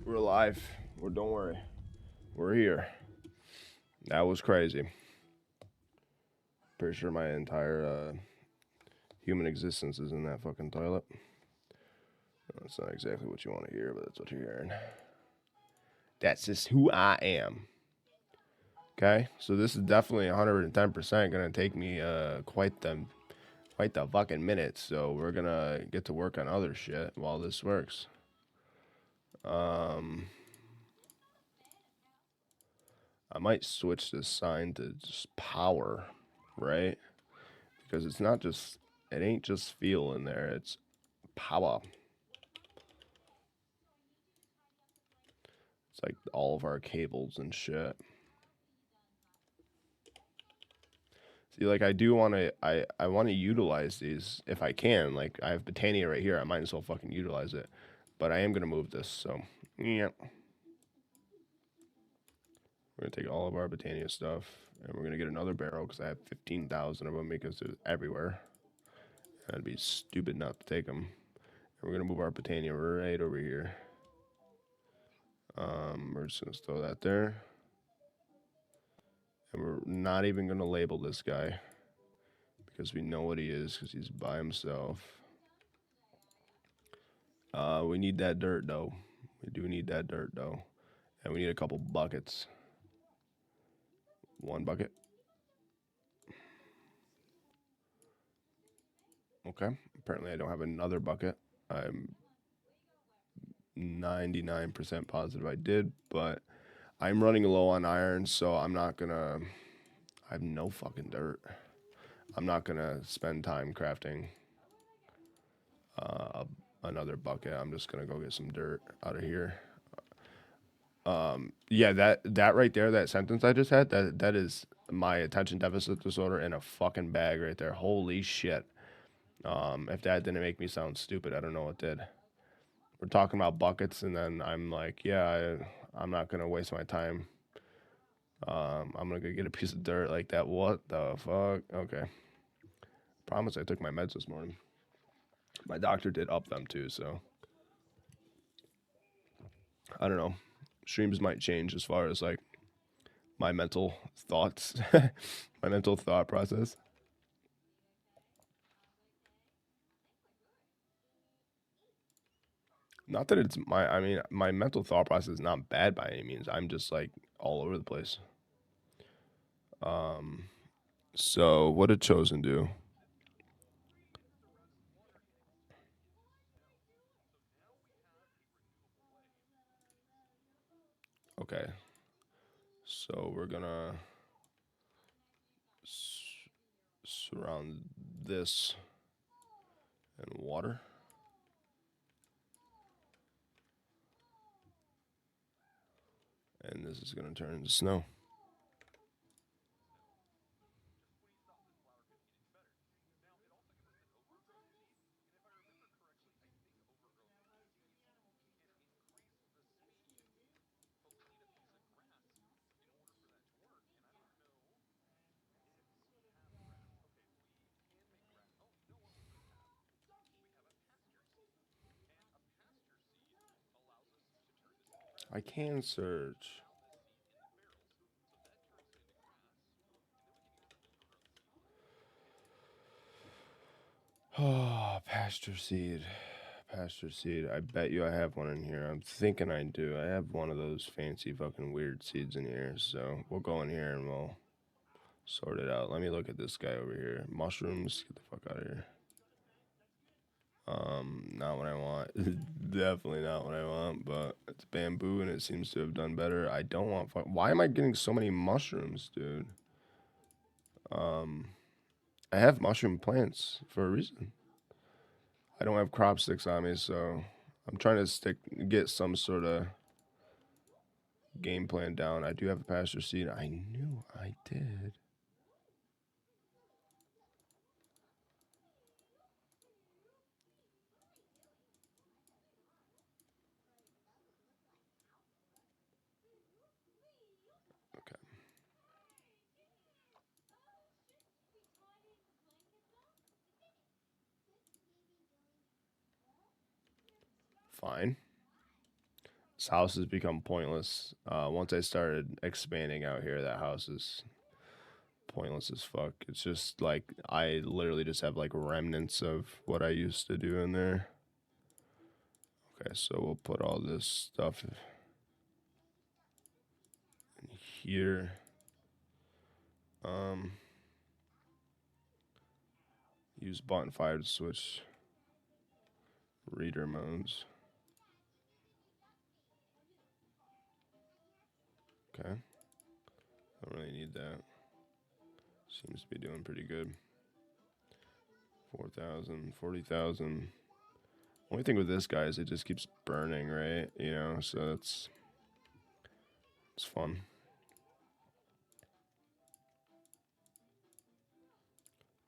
Speaker 1: We're alive. Don't worry. We're here. That was crazy. Pretty sure my entire human existence is in that fucking toilet. That's not exactly what you want to hear, but that's what you're hearing. That's just who I am. Okay? So this is definitely 110% going to take me quite the fucking minute. So we're going to get to work on other shit while this works. I might switch this sign to just power, right? Because it's not just, it ain't just feel in there, it's power. It's like all of our cables and shit. See, like I do want to, I want to utilize these if I can. Like I have Botania right here, I might as well fucking utilize it. But I am going to move this, so, yeah. We're going to take all of our Botania stuff, and we're going to get another barrel because I have 15,000 of them because they're everywhere. I'd be stupid not to take them. And we're going to move our Botania right over here. We're just going to throw that there. And we're not even going to label this guy because we know what he is because he's by himself. We need that dirt, though. We do need that dirt, though. And we need a couple buckets. One bucket. Okay. Apparently I don't have another bucket. I'm 99% positive I did, but I'm running low on iron, so I'm not going to... I have no fucking dirt. I'm not going to spend time crafting another bucket. I'm just going to go get some dirt out of here. Yeah, that right there, that sentence I just had, that is my attention deficit disorder in a fucking bag right there. Holy shit. If that didn't make me sound stupid, I don't know what did. We're talking about buckets, and then I'm like, yeah, I'm not going to waste my time. I'm going to go get a piece of dirt like that. What the fuck? Okay. Promise I took my meds this morning. My doctor did up them too, so. I don't know. Streams might change as far as like my mental thoughts, my mental thought process. Not that it's I mean, my mental thought process is not bad by any means. I'm just like all over the place. So what did Chosen do? Okay. So we're gonna surround this in water. And this is gonna turn into snow. I can search. Oh, pasture seed. Pasture seed. I bet you I have one in here. I'm thinking I do. I have one of those fancy fucking weird seeds in here. So we'll go in here and we'll sort it out. Let me look at this guy over here. Mushrooms. Get the fuck out of here. Not what I want. Definitely not what I want, but it's bamboo and it seems to have done better. I don't want why am I getting so many mushrooms, dude? I have mushroom plants for a reason. I don't have crop sticks on me, so I'm trying to get some sort of game plan down. I do have a pasture seed. I knew I did. Okay. Fine. This house has become pointless. Once I started expanding out here, that house is pointless as fuck. It's just like I literally just have like remnants of what I used to do in there. Okay, so we'll put all this stuff in here. Use button 5 to switch reader modes. Okay. Don't really need that. Seems to be doing pretty good. 4,000, 40,000. Only thing with this guy is it just keeps burning, right? You know, so it's fun.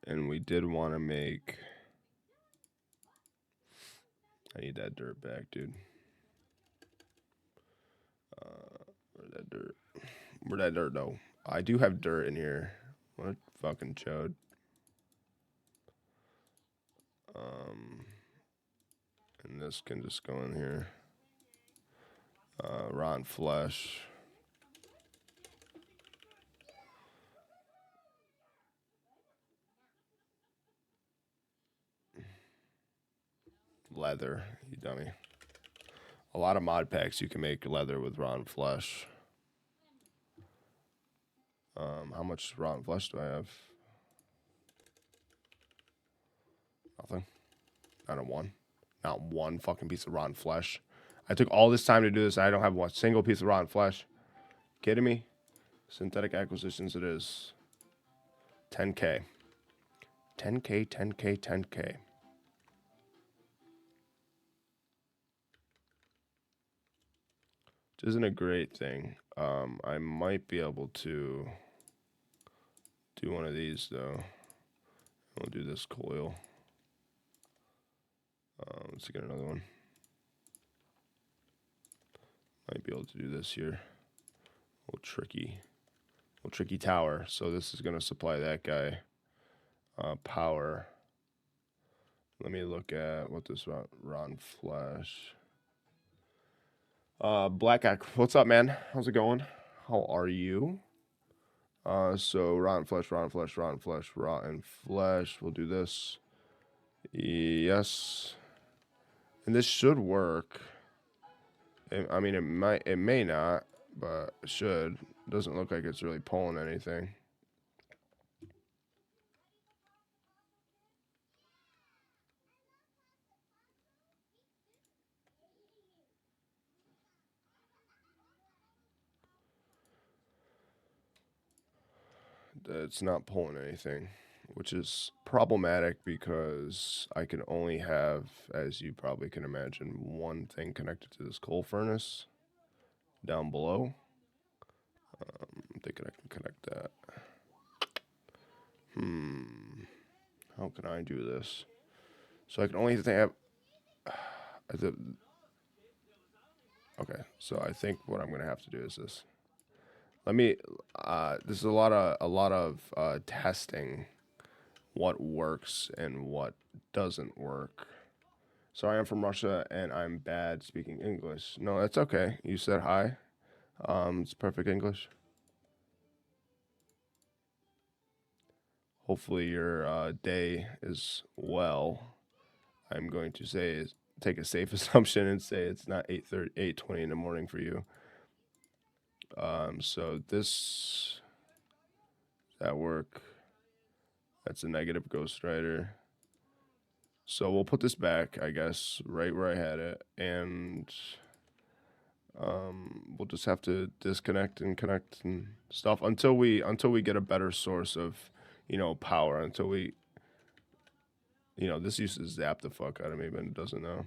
Speaker 1: And we did want to make... I need that dirt back, dude. Where's that dirt? Where'd that dirt go? I do have dirt in here. What a fucking chode. And this can just go in here. Rotten flesh. Leather, you dummy. A lot of mod packs you can make leather with rotten flesh. How much rotten flesh do I have? Nothing. Not one fucking piece of rotten flesh. I took all this time to do this. I don't have one single piece of rotten flesh. Kidding me? Synthetic acquisitions it is. 10K. 10K, 10K, 10K. Which isn't a great thing. I might be able to do one of these though. We'll do this coil. Let's get another one. Might be able to do this here. A little tricky tower. So this is going to supply that guy power. Let me look at what this rotten flesh. Black Ack, what's up, man? How's it going? How are you? So rotten flesh, rotten flesh, rotten flesh, rotten flesh. We'll do this. Yes. And this should work. I mean, it may not, but it should. Doesn't look like it's really pulling anything. It's not pulling anything, which is problematic because I can only have, as you probably can imagine, one thing connected to this coal furnace down below. I'm thinking I can connect that. How can I do this? So I can only have... Okay, so I think what I'm going to have to do is this. Let me... this is a lot of testing what works and what doesn't work. Sorry, I'm from Russia and I'm bad speaking English. No, that's okay. You said hi. It's perfect English. Hopefully your day is well. I'm going to say take a safe assumption and say it's not 8:20 in the morning for you. So this that work. That's a negative Ghost Rider. So we'll put this back, I guess, right where I had it, and we'll just have to disconnect and connect and stuff until we get a better source of, power. Until we, this used to zap the fuck out of me, but it doesn't now.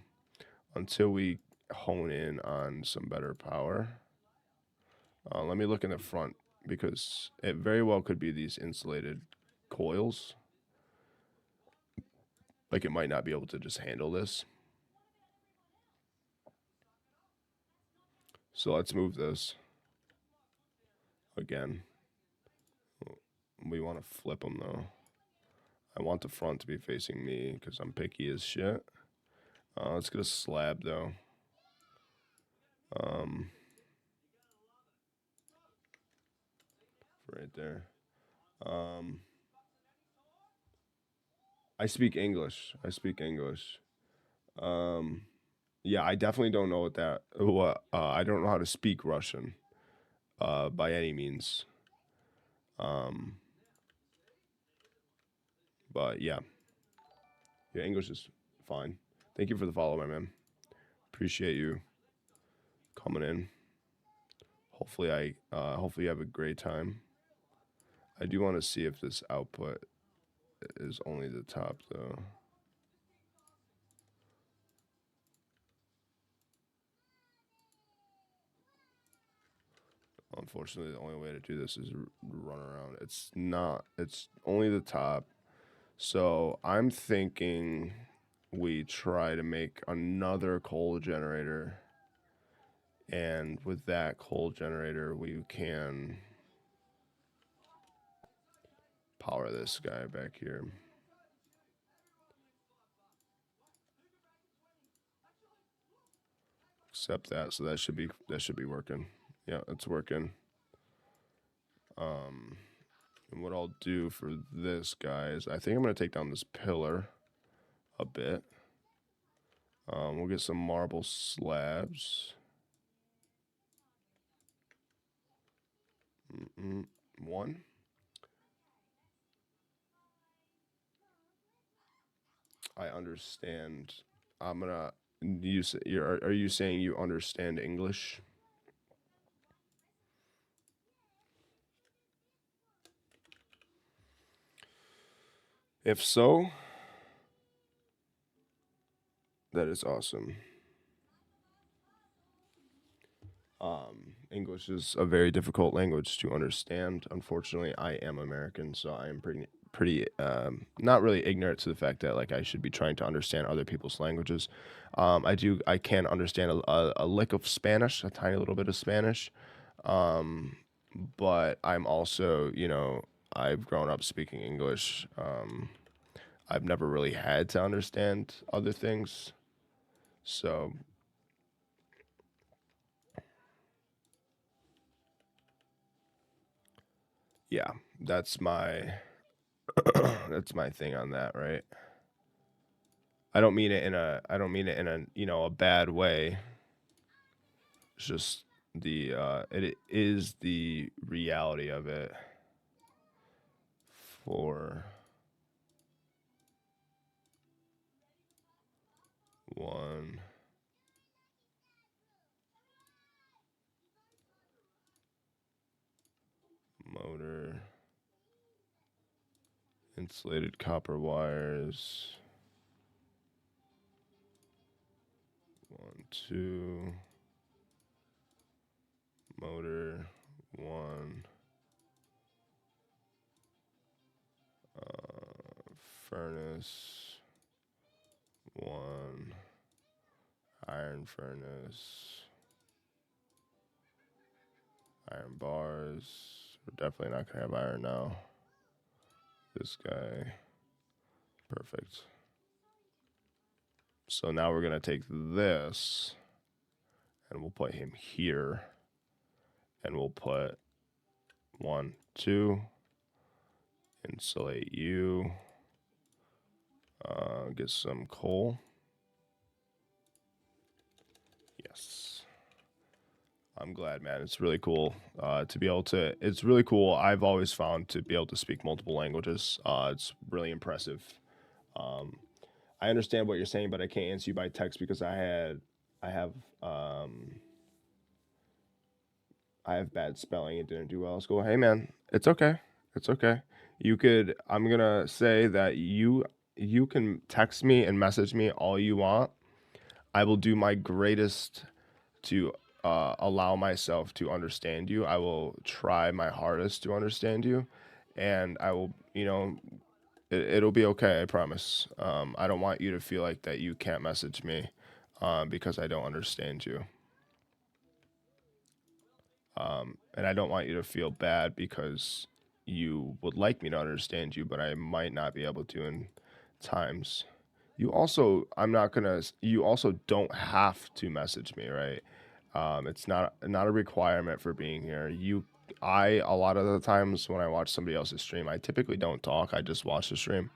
Speaker 1: Until we hone in on some better power. Let me look in the front because it very well could be these insulated coils. Like it might not be able to just handle this. So let's move this. Again. We want to flip them though. I want the front to be facing me because I'm picky as shit. Let's get a slab though. Right there. I speak English. I speak English. Um, yeah, I definitely don't know what I don't know how to speak Russian by any means. Um, but yeah, yeah, English is fine. Thank you for the follow, my man. Appreciate you coming in. Hopefully you have a great time. I do want to see if this output is only the top though. Unfortunately, the only way to do this is run around. It's not. It's only the top. So I'm thinking we try to make another coal generator, and with that coal generator, we can power this guy back here. Accept that. So that should be working. Yeah, it's working. And what I'll do for this guy is I think I'm gonna take down this pillar a bit. We'll get some marble slabs. One. I understand. I'm gonna. Are you saying you understand English? If so, that is awesome. English is a very difficult language to understand. Unfortunately, I am American, so I am pretty not really ignorant to the fact that like I should be trying to understand other people's languages. I can understand a lick of Spanish, a tiny little bit of Spanish, but I'm also I've grown up speaking English. I've never really had to understand other things, so yeah, that's my that's my thing on that, right? I don't mean it in a bad way. It's just it is the reality of it for one motor, insulated copper wires, 1, 2, motor, 1, furnace, 1, iron furnace, iron bars. We're definitely not gonna have iron now. This guy, perfect. So now we're gonna take this, and we'll put him here, and we'll put 1, 2, insulate you. Get some coal. Yes. I'm glad, man. It's really cool to be able to. It's really cool. I've always found to be able to speak multiple languages. It's really impressive. I understand what you're saying, but I can't answer you by text because I have bad spelling. It didn't do well at school. Hey, man, it's okay. It's okay. You could. I'm gonna say that you can text me and message me all you want. I will do my greatest to allow myself to understand you. I will try my hardest to understand you, and I will. It'll be okay. I promise. I don't want you to feel like that you can't message me because I don't understand you. And I don't want you to feel bad because you would like me to understand you, but I might not be able to in times. I'm not gonna, you also don't have to message me, right? It's not a requirement for being here. A lot of the times when I watch somebody else's stream, I typically don't talk. I just watch the stream,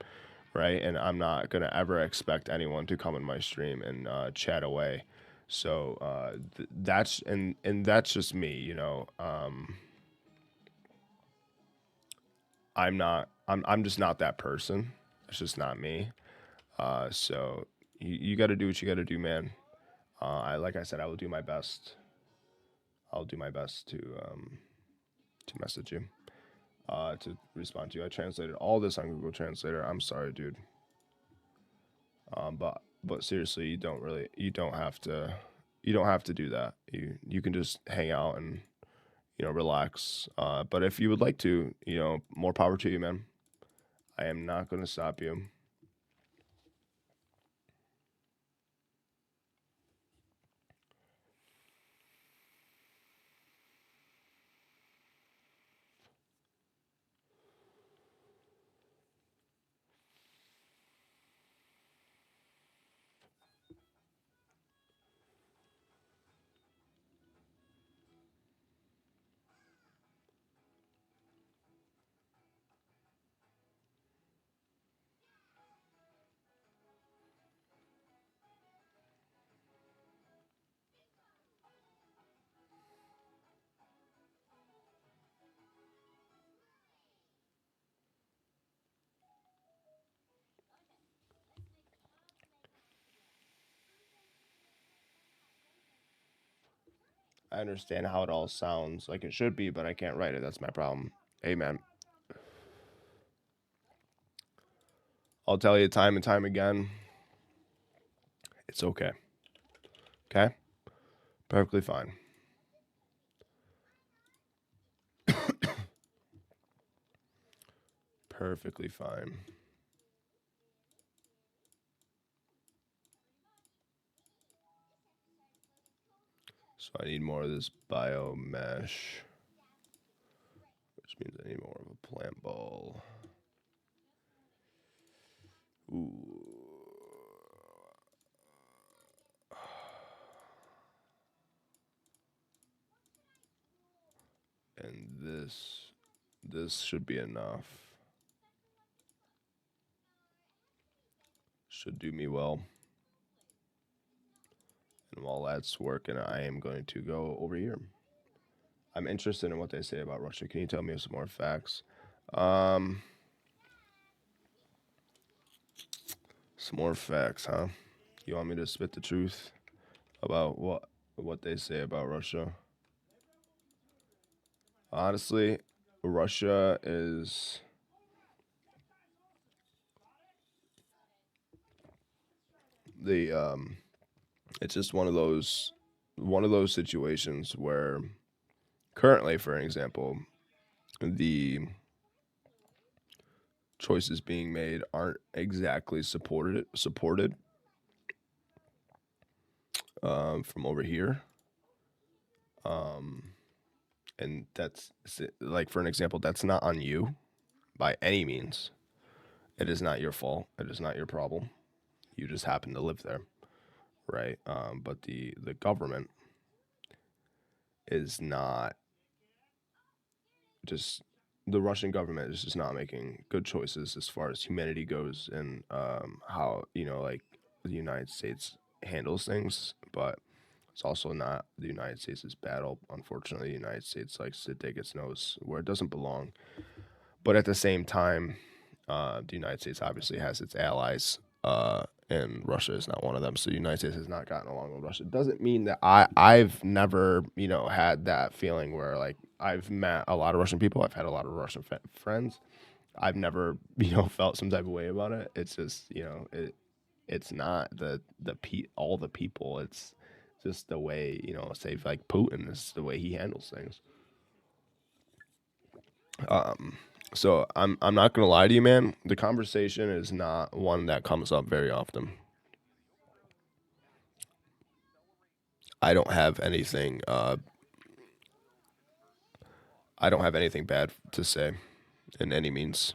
Speaker 1: right? And I'm not gonna ever expect anyone to come in my stream and chat away. So that's just me, you know. I'm just not that person. It's just not me. So you got to do what you got to do, man. I like I said, I will do my best. I'll do my best to message you, to respond to you. I translated all this on Google Translator. I'm sorry, dude. But seriously, you don't have to do that. You can just hang out and relax. But if you would like to, more power to you, man. I am not going to stop you. I understand how it all sounds like it should be, but I can't write it. That's my problem. Amen. I'll tell you time and time again, it's okay. Okay? Perfectly fine. Perfectly fine. So I need more of this bio mesh, which means I need more of a plant ball. Ooh. And this should be enough. Should do me well. And while that's working, I am going to go over here. I'm interested in what they say about Russia. Can you tell me some more facts? Some more facts, huh? You want me to spit the truth about what they say about Russia? Honestly, Russia is the it's just one of those situations where currently, for an example, the choices being made aren't exactly supported from over here. And that's like, for an example, that's not on you by any means. It is not your fault. It is not your problem. You just happen to live there, right? But the government is not just the Russian government is just not making good choices as far as humanity goes, and how like the United States handles things. But it's also not the United States' battle. Unfortunately, the United States likes to dig its nose where it doesn't belong. But at the same time, the United States obviously has its allies, and Russia is not one of them. So the United States has not gotten along with Russia. It doesn't mean that I've never had that feeling where, like, I've met a lot of Russian people. I've had a lot of Russian friends. I've never felt some type of way about it. It's just it's not all the people. It's just the way say like Putin is the way he handles things. So I'm not gonna lie to you, man. The conversation is not one that comes up very often. I don't have anything. I don't have anything bad to say, in any means.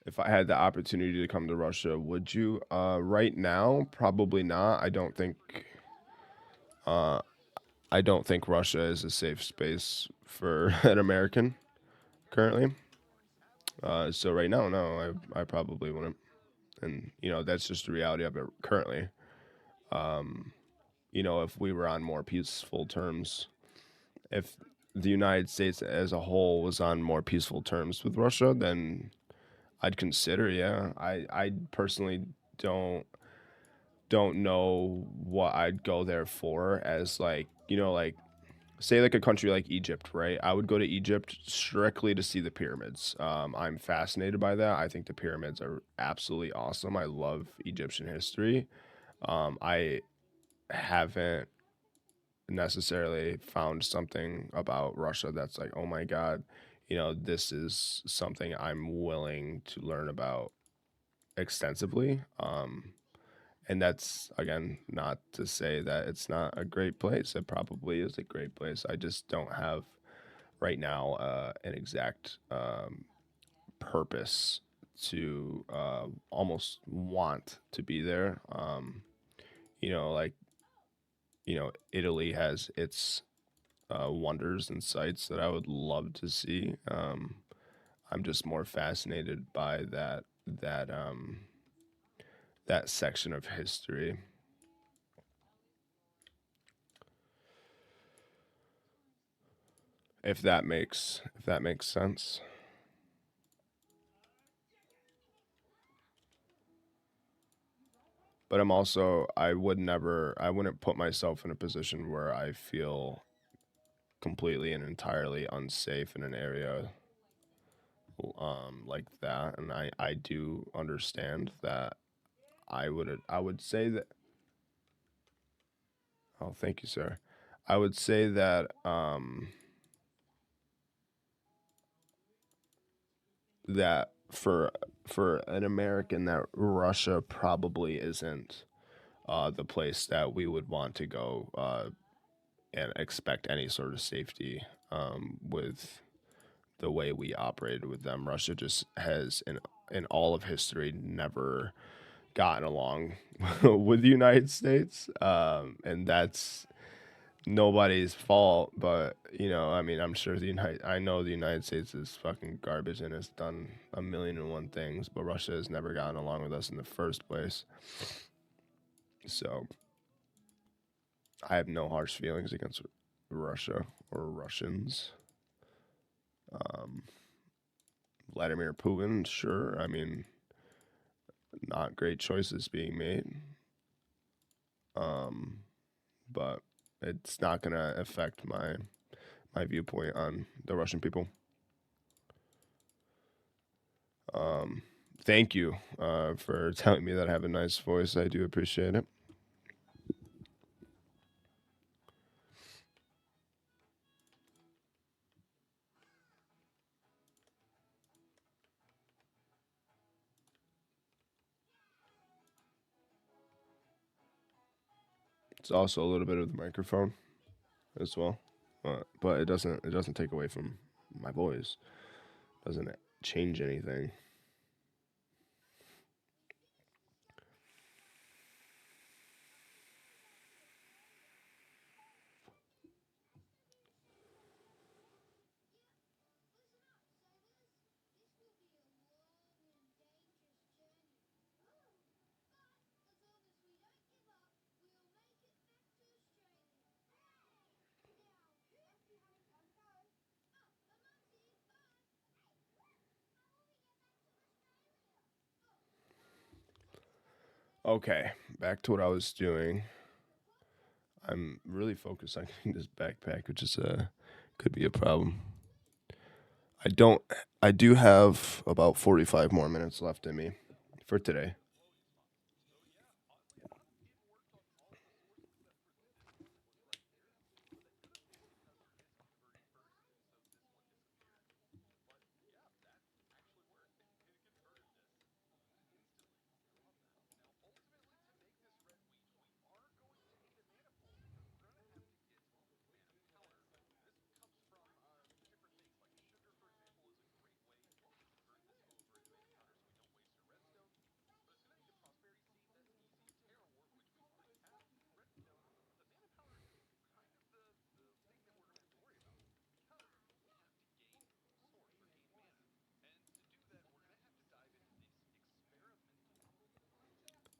Speaker 1: If I had the opportunity to come to Russia, would you? Right now, probably not. Uh, I don't think Russia is a safe space for an American currently. So right now, no, I probably wouldn't. And that's just the reality of it currently. Um, if we were on more peaceful terms, if the United States as a whole was on more peaceful terms with Russia, then I'd consider. Yeah, I personally don't don't know what I'd go there for as like like say like a country like Egypt, right? I would go to Egypt strictly to see the pyramids. I'm fascinated by that. I think the pyramids are absolutely awesome. I love Egyptian history. I haven't necessarily found something about Russia that's like, oh my God, this is something I'm willing to learn about extensively. And that's again not to say that it's not a great place. It probably is a great place. I just don't have right now an exact purpose to almost want to be there. Like Italy has its wonders and sights that I would love to see. I'm just more fascinated by that section of history. If that makes sense. But I wouldn't put myself in a position where I feel completely and entirely unsafe in an area like that. And I do understand that I would say that. Oh, thank you, sir. I would say that for an American, that Russia probably isn't the place that we would want to go and expect any sort of safety with the way we operated with them. Russia just has in all of history never gotten along with the United States, and that's nobody's fault. But I mean, I'm sure I know the United States is fucking garbage and has done a million and one things, but Russia has never gotten along with us in the first place. So I have no harsh feelings against Russia or Russians. Um, Vladimir Putin, sure. I mean, not great choices being made. Um, but it's not gonna affect my viewpoint on the Russian people. Um, Thank you for telling me that I have a nice voice. I do appreciate it. It's also a little bit of the microphone as well, but it doesn't take away from my voice. Doesn't change anything. Okay, back to what I was doing. I'm really focused on getting this backpack, which is could be a problem. I don't. I do have about 45 more minutes left in me for today.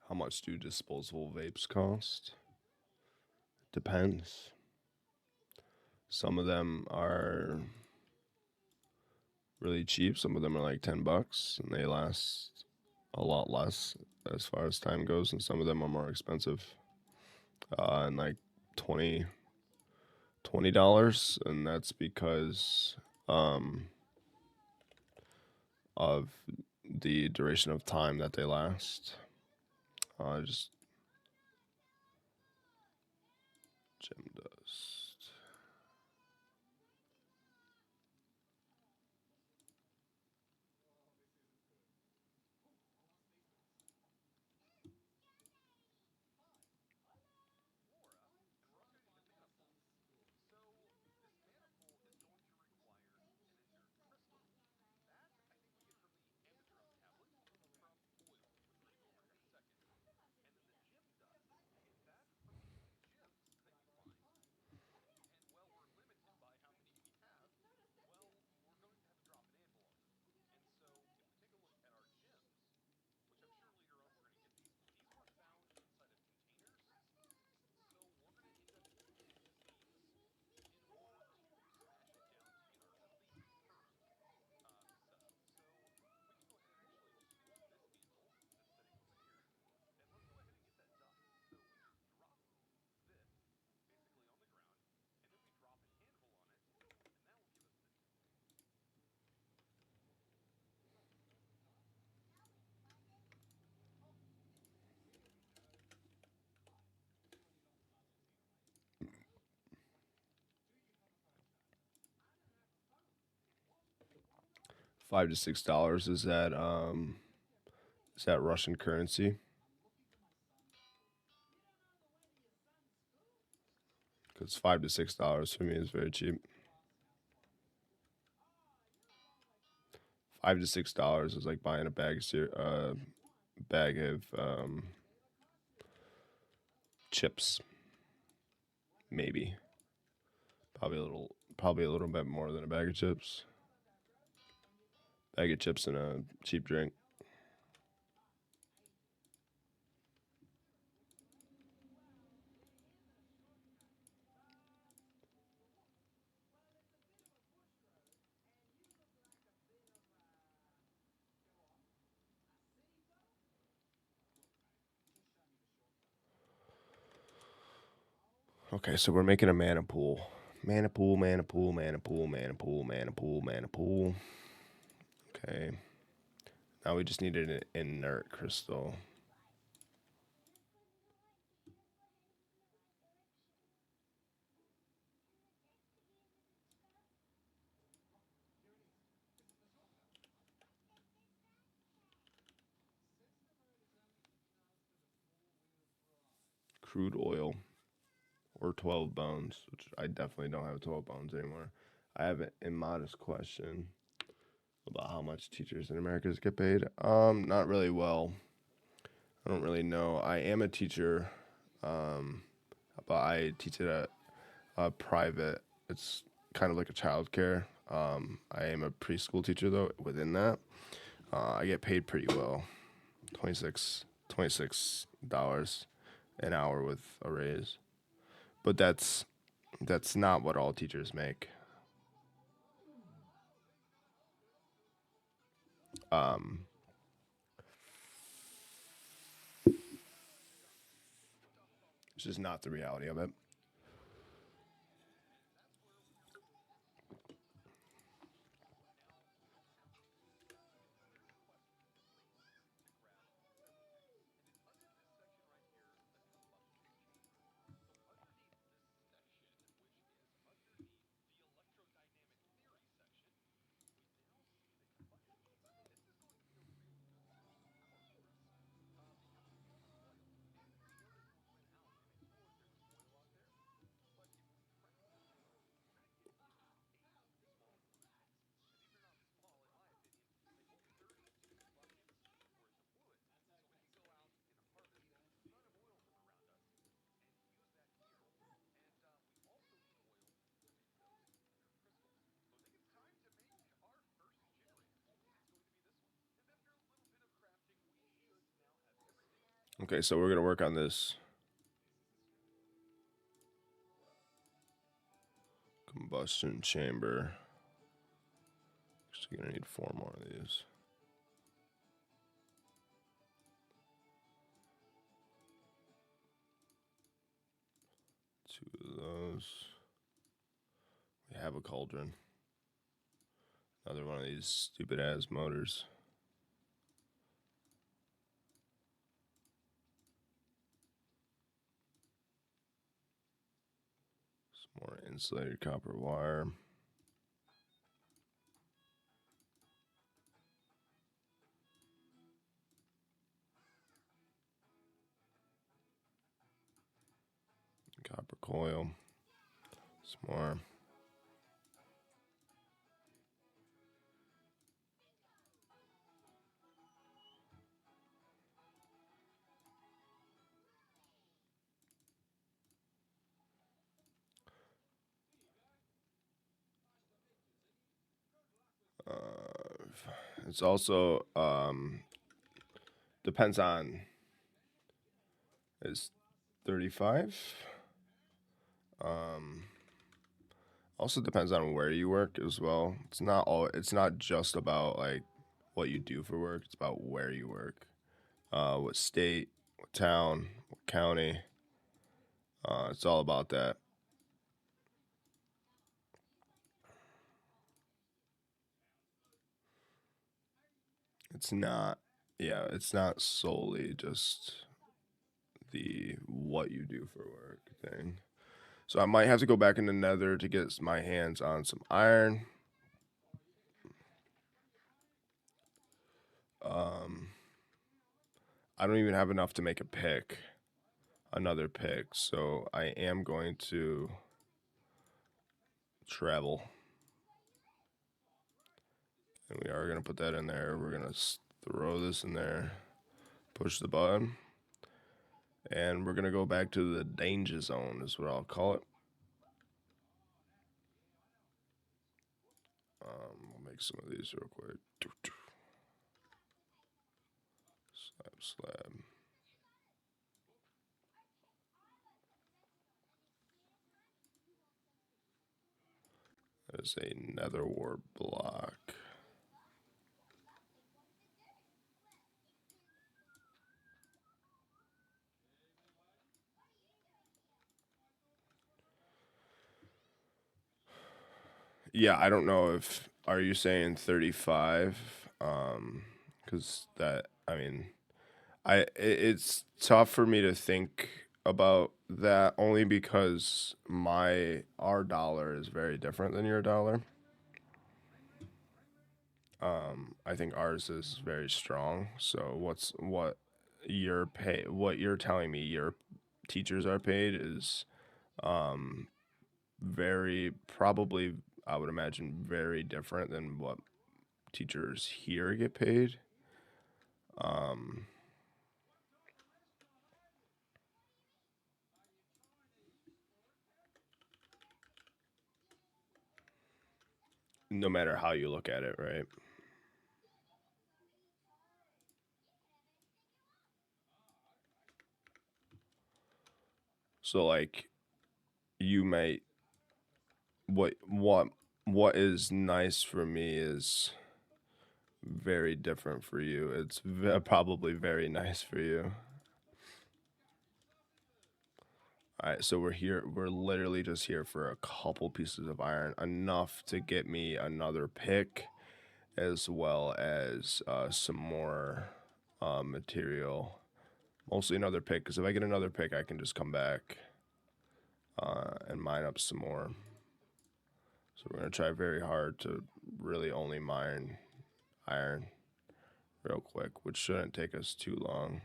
Speaker 1: How much do disposable vapes cost? Depends. Some of them are really cheap. Some of them are like $10 and they last a lot less as far as time goes, and some of them are more expensive. And like 20 $20, and that's because of the duration of time that they last. Just gem dust. $5 to $6. Is that Russian currency? Because $5 to $6 for me is very cheap. $5 to $6 is like buying a bag of chips. Maybe. Probably a little bit more than a bag of chips. Bag of chips and a cheap drink. Okay, so we're making a mana pool. Mana pool, mana pool, mana pool, mana pool, mana pool, mana pool. Okay. Now we just need an inert crystal. Crude oil. Or 12 bones, which I definitely don't have 12 bones anymore. I have an immodest question about how much teachers in America get paid. Not really well. I don't really know. I am a teacher, but I teach at a private. It's kind of like a childcare. I am a preschool teacher though. Within that, I get paid pretty well, $26 an hour with a raise. But that's not what all teachers make. Um, it's just not the reality of it. Okay, so we're gonna work on this combustion chamber. Actually, gonna need 4 more of these. Two of those. We have a cauldron. Another one of these stupid ass motors. Some more insulated copper wire. Copper coil. Some more. It's also depends on is 35. Also depends on where you work as well. It's not just about like what you do for work. It's about where you work, what state, what town, what county. It's all about that. It's not, yeah, it's not solely just the what you do for work thing. So I might have to go back in the nether to get my hands on some iron. I don't even have enough to make a pick, another pick. So I am going to travel. And we are going to put that in there. We're going to throw this in there, push the button. And we're going to go back to the danger zone is what I'll call it. We'll make some of these real quick. Slab. That is a nether wart block. Yeah, I don't know if are you saying 35? Because that I mean, it's tough for me to think about that only because our dollar is very different than your dollar. I think ours is very strong. So what you're telling me your teachers are paid is very probably I would imagine very different than what teachers here get paid. No matter how you look at it, right? So like you might what is nice for me is very different for you. It's probably very nice for you. All right, so we're here. We're literally just here for a couple pieces of iron, enough to get me another pick, as well as some more material. Mostly another pick, because if I get another pick, I can just come back and mine up some more. So we're gonna try very hard to really only mine iron real quick, which shouldn't take us too long.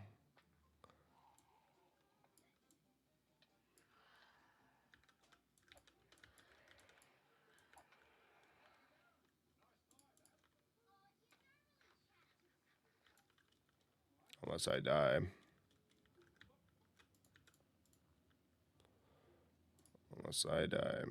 Speaker 1: Unless I die. Unless I die.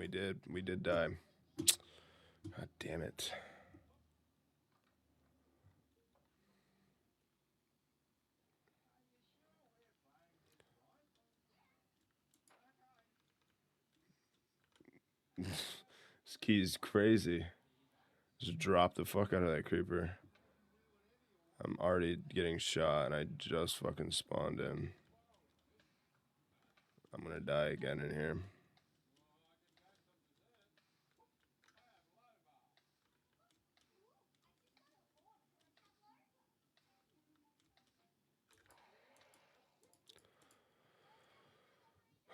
Speaker 1: we did. We did die. God damn it. This key's crazy. Just drop the fuck out of that creeper. I'm already getting shot and I just fucking spawned in. I'm gonna die again in here.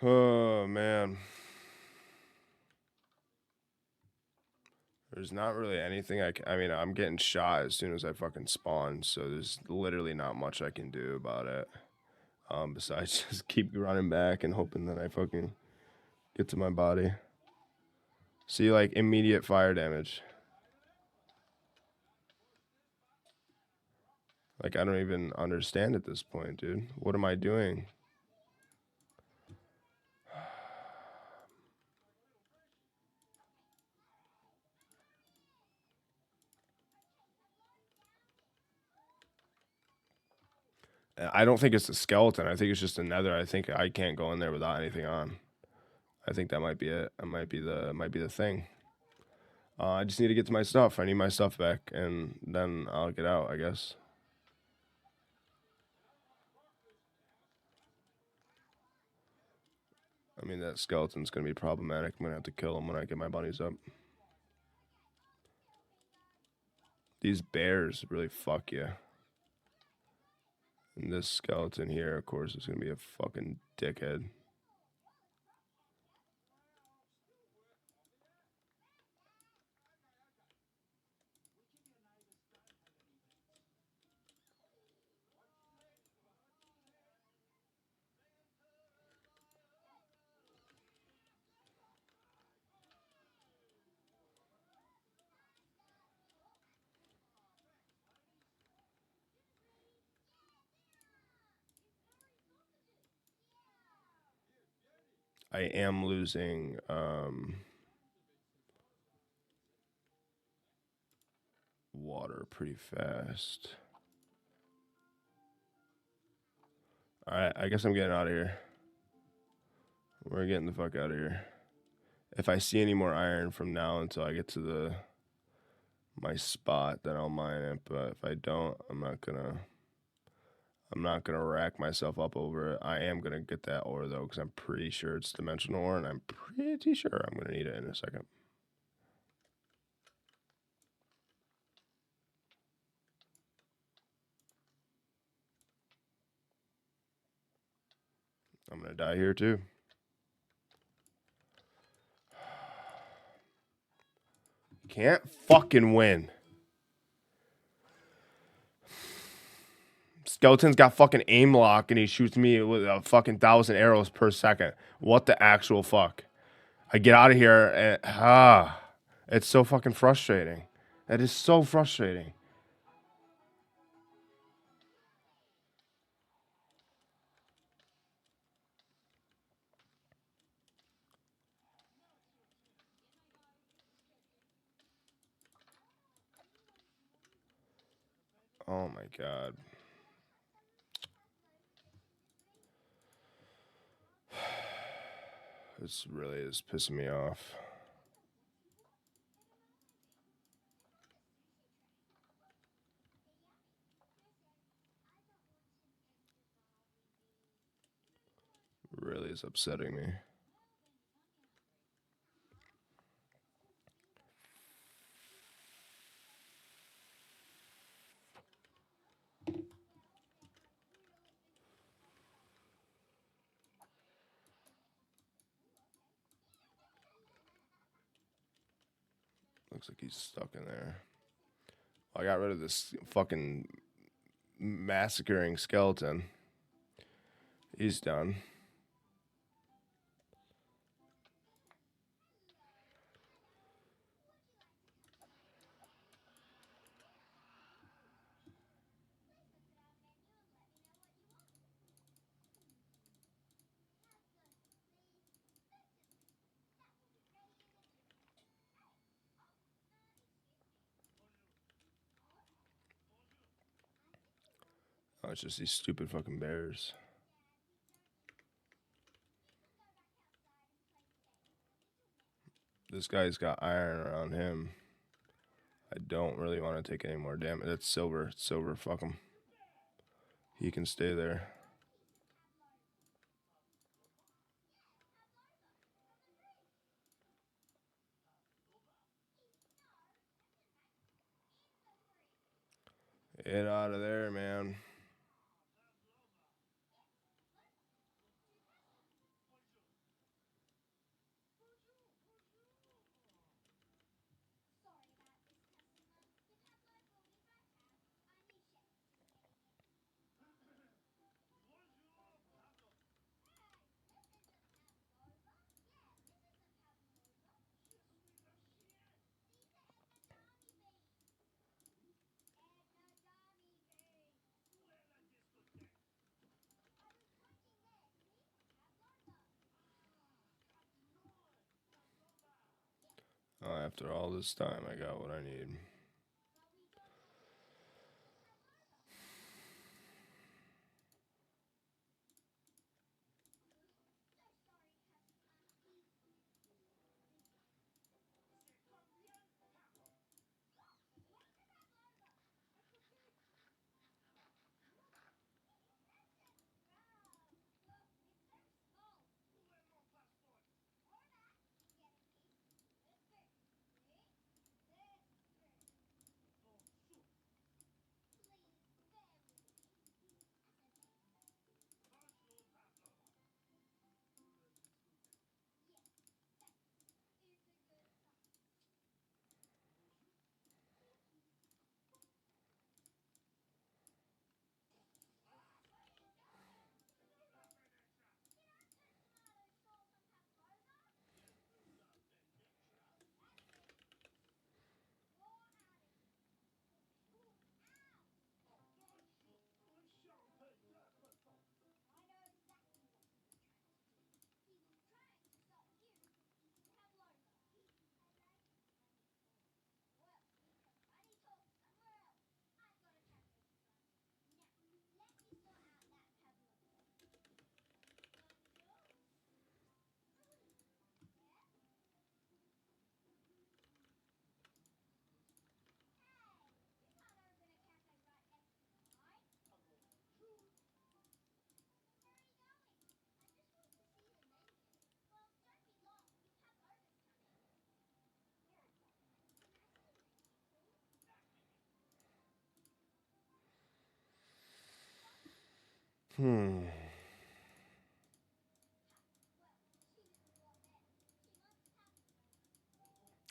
Speaker 1: Oh, man. There's not really anything I mean, I'm getting shot as soon as I fucking spawn, so there's literally not much I can do about it. Besides just keep running back and hoping that I fucking get to my body. See, like, immediate fire damage. Like, I don't even understand at this point, dude. What am I doing? I don't think it's a skeleton. I think it's just a nether. I think I can't go in there without anything on. I think that might be it. It might be the thing. I just need to get to my stuff. I need my stuff back, and then I'll get out, I guess. I mean, that skeleton's gonna be problematic. I'm gonna have to kill him when I get my bunnies up. These bears really fuck you. And this skeleton here, of course, is gonna be a fucking dickhead. I am losing water pretty fast. Alright, I guess I'm getting out of here. We're getting the fuck out of here. If I see any more iron from now until I get to my spot, then I'll mine it. But if I don't, I'm not gonna rack myself up over it. I am gonna get that ore though, because I'm pretty sure it's dimensional ore, and I'm pretty sure I'm gonna need it in a second. I'm gonna die here too. Can't fucking win. Skeleton's got fucking aim lock and he shoots me with a fucking 1,000 arrows per second. What the actual fuck? I get out of here and it's so fucking frustrating. That is so frustrating. Oh my god. This really is pissing me off. Really is upsetting me. Looks like he's stuck in there. I got rid of this fucking massacring skeleton. He's done. Oh, it's just these stupid fucking bears. This guy's got iron around him. I don't really want to take any more damage. That's silver. It's silver. Fuck him. He can stay there. Get out of there, man. Oh, after all this time, I got what I need.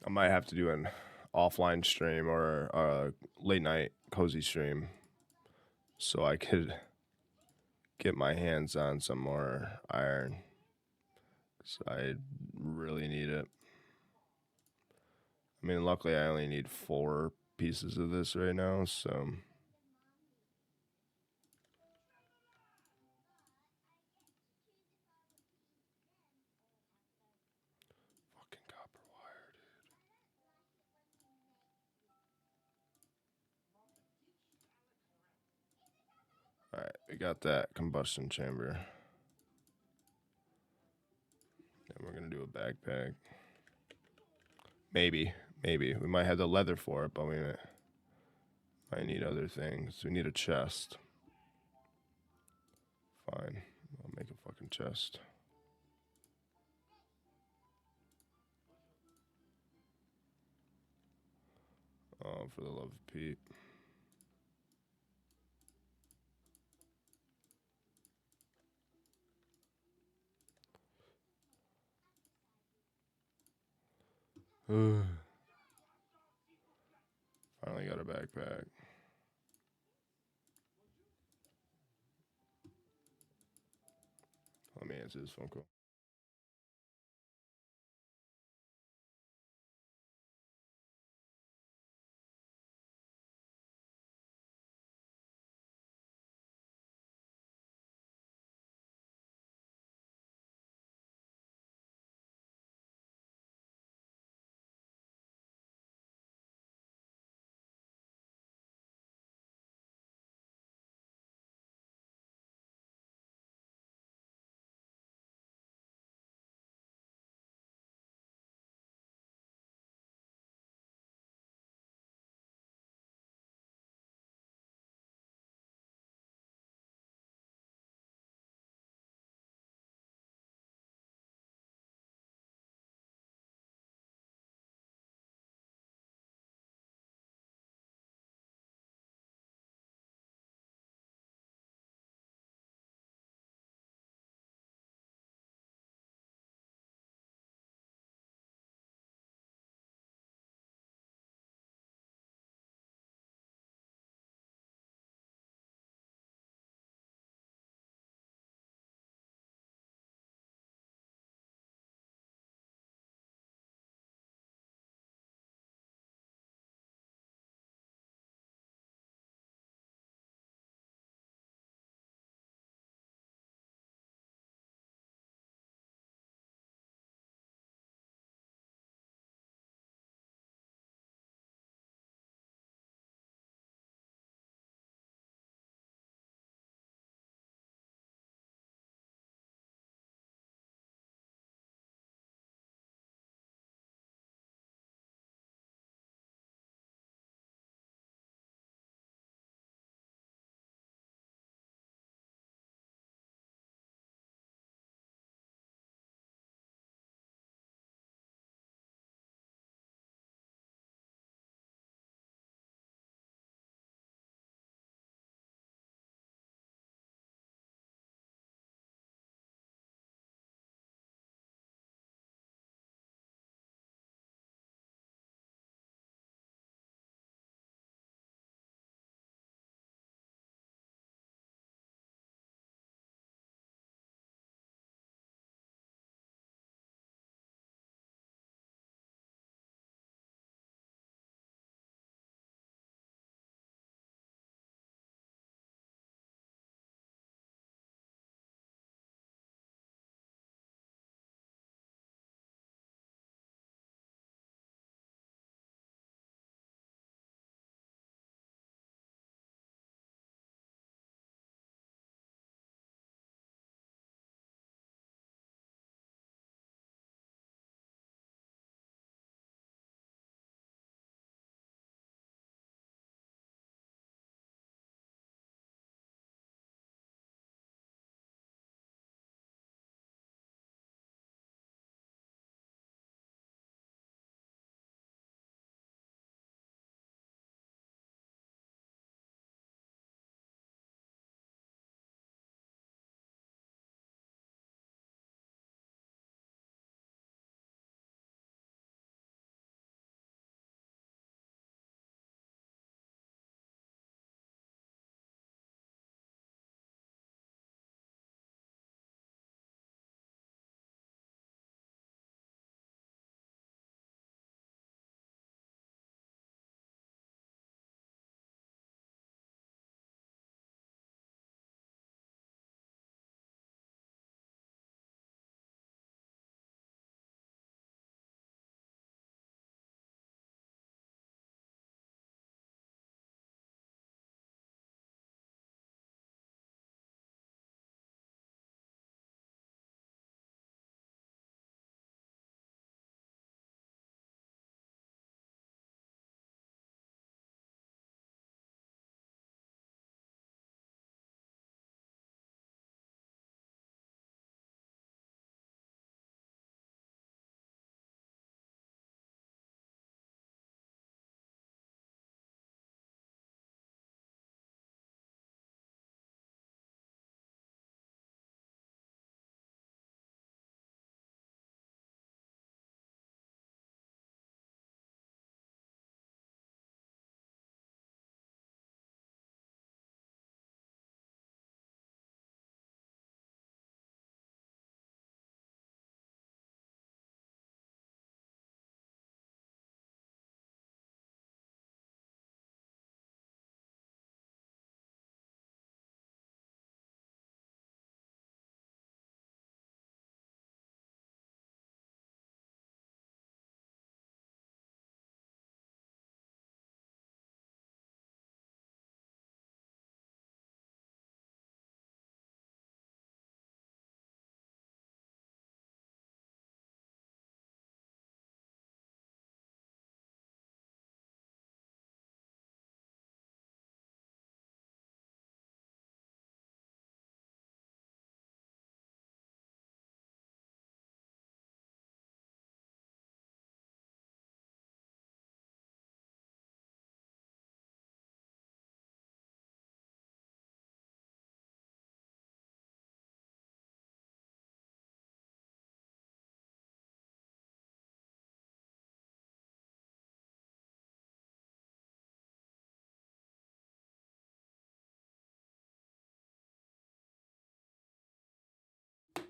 Speaker 1: I might have to do an offline stream or a late night cozy stream so I could get my hands on some more iron. 'Cause I really need it. I mean, luckily I only need 4 pieces of this right now, so... Fucking copper wire, dude. Alright, we got that combustion chamber. And we're gonna do a backpack. Maybe. We might have the leather for it, but we might need other things. We need a chest. Fine. I'll make a fucking chest. Oh, for the love of Pete. Finally got a backpack. Let me answer this phone call.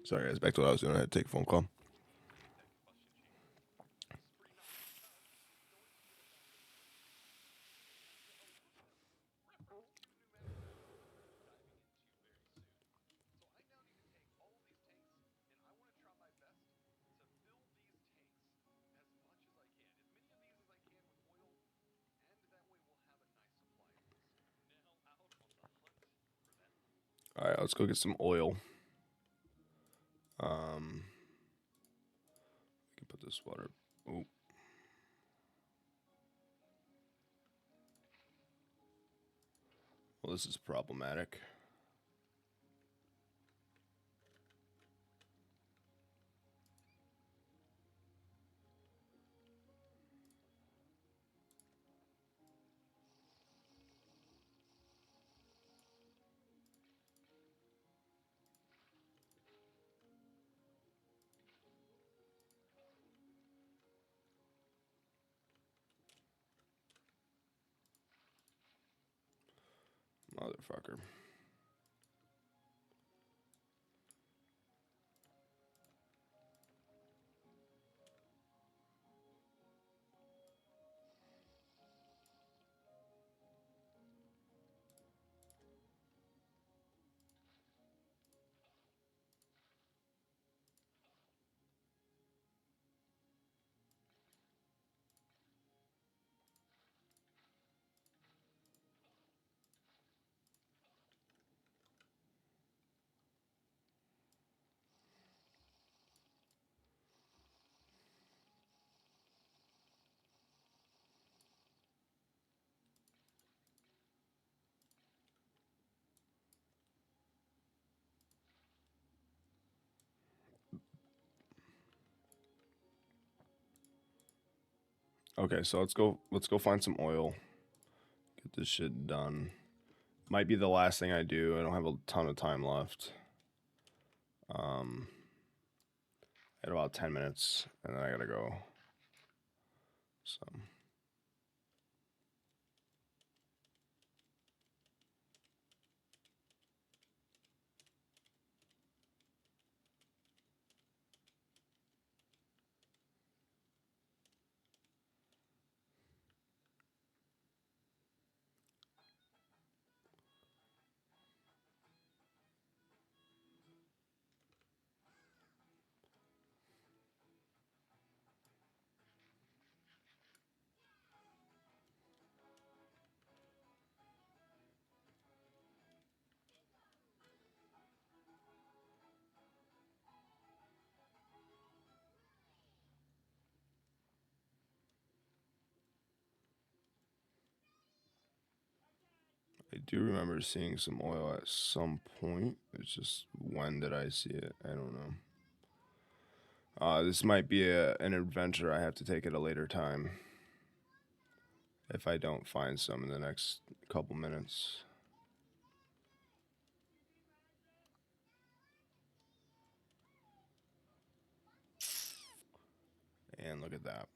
Speaker 1: Sorry, guys. Back to what I was doing. I had to take a phone call. All right, let's go get some oil. I can put this water. Oh. Well, this is problematic. Motherfucker. Okay, so let's go find some oil. Get this shit done. Might be the last thing I do. I don't have a ton of time left. At about 10 minutes, and then I gotta go. So. I do remember seeing some oil at some point. It's just when did I see it? I don't know. This might be an adventure I have to take at a later time. If I don't find some in the next couple minutes. And look at that.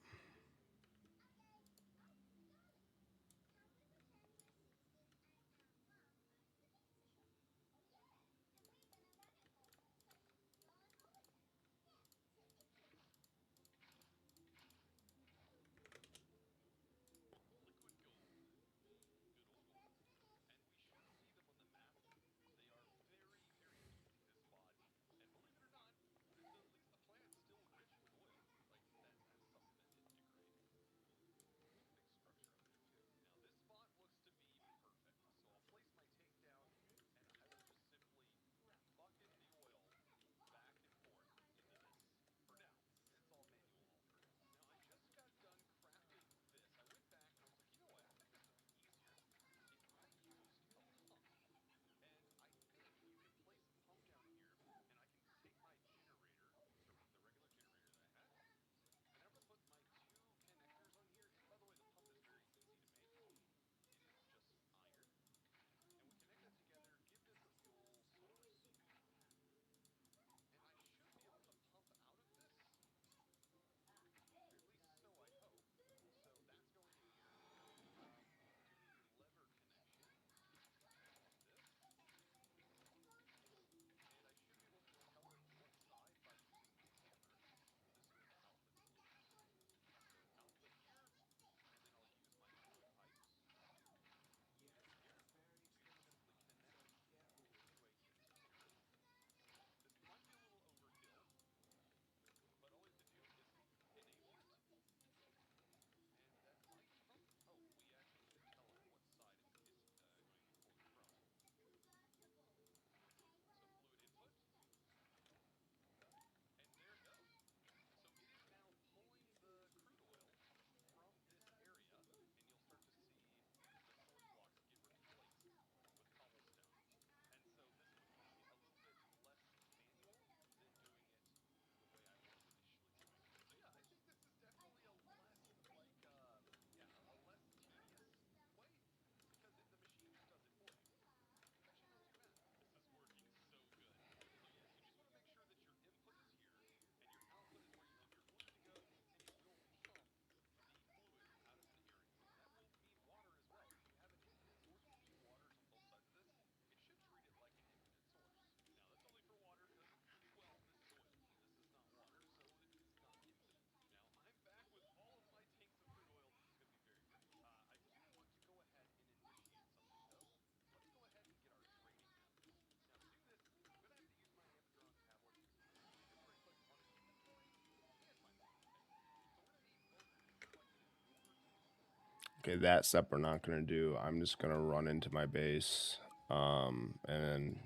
Speaker 1: Okay, that step we're not gonna do. I'm just gonna run into my base, and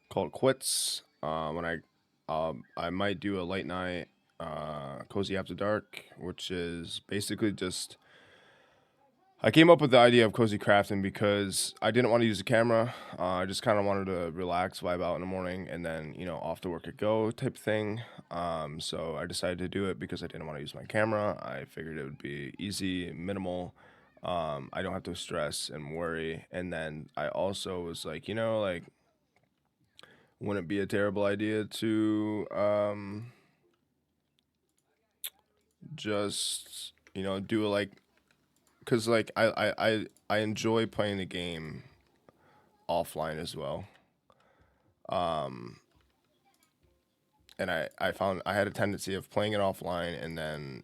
Speaker 1: call it quits. I might do a late night, cozy after dark, which is basically just I came up with the idea of cozy crafting because I didn't want to use a camera. I just kind of wanted to relax, vibe out in the morning, and then off to work at go type thing. So I decided to do it because I didn't want to use my camera. I figured it would be easy, minimal. I don't have to stress and worry. And then I also was like, wouldn't it be a terrible idea to just do like because like I enjoy playing the game offline as well. Um, and I found I had a tendency of playing it offline and then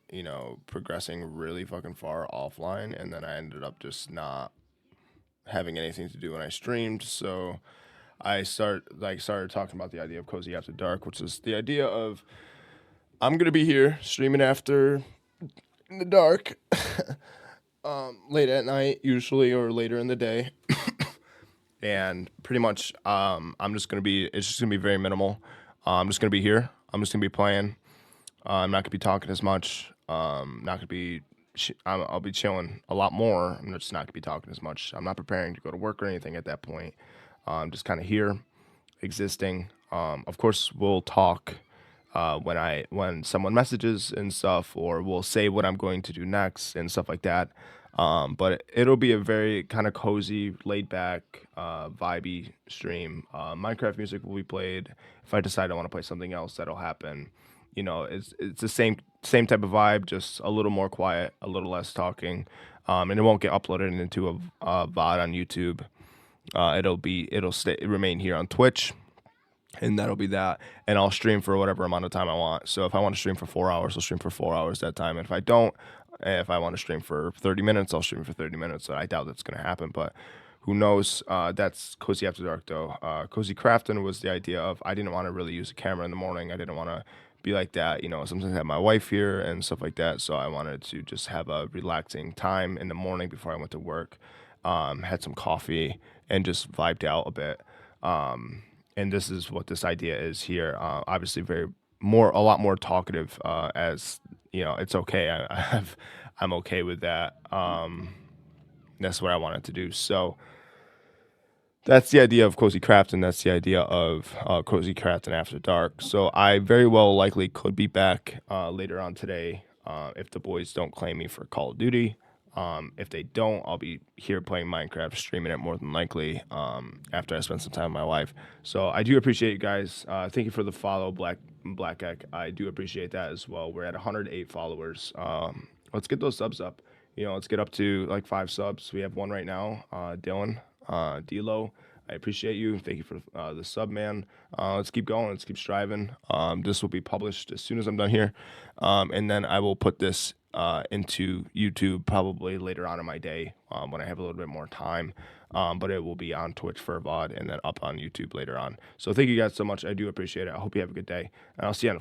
Speaker 1: progressing really fucking far offline, and then I ended up just not having anything to do when I streamed. So started talking about the idea of cozy after dark, which is the idea of I'm gonna be here streaming after in the dark, late at night usually or later in the day. And pretty much it's just gonna be very minimal. I'm just gonna be here. I'm just gonna be playing. I'm not gonna be talking as much. Not gonna be. I'll be chilling a lot more. I'm just not gonna be talking as much. I'm not preparing to go to work or anything at that point. Just kind of here, existing. Of course, we'll talk when someone messages and stuff, or we'll say what I'm going to do next and stuff like that. But it'll be a very kind of cozy, laid back, vibey stream. Minecraft music will be played. If I decide I want to play something else, that'll happen. It's the same type of vibe, just a little more quiet, a little less talking, and it won't get uploaded into a VOD on YouTube. It'll remain here on Twitch, and that'll be that. And I'll stream for whatever amount of time I want. So if I want to stream for 4 hours, I'll stream for 4 hours that time. And if I don't, if I want to stream for 30 minutes, I'll stream for 30 minutes. So I doubt that's going to happen, but who knows? That's Cozy After Dark, though. Cozy Crafting was the idea of I didn't want to really use a camera in the morning. I didn't want to be like that. Sometimes I have my wife here and stuff like that. So I wanted to just have a relaxing time in the morning before I went to work. Had some coffee and just vibed out a bit. And this is what this idea is here. Obviously, a lot more talkative. As it's okay. I'm okay with that. That's what I wanted to do. So that's the idea of cozy craft, and that's the idea of cozy craft and after dark. So I very well likely could be back later on today if the boys don't claim me for Call of Duty. If they don't, I'll be here playing Minecraft, streaming it more than likely after I spend some time with my wife. So I do appreciate you guys. Thank you for the follow, Black Egg. I do appreciate that as well. We're at 108 followers. Let's get those subs up. Let's get up to like 5 subs. We have one right now, Dylan, D-Lo. I appreciate you. Thank you for the sub, man. Let's keep going. Let's keep striving. This will be published as soon as I'm done here. And then I will put this into YouTube probably later on in my day when I have a little bit more time. But it will be on Twitch for a VOD and then up on YouTube later on. So thank you guys so much. I do appreciate it. I hope you have a good day. And I'll see you on the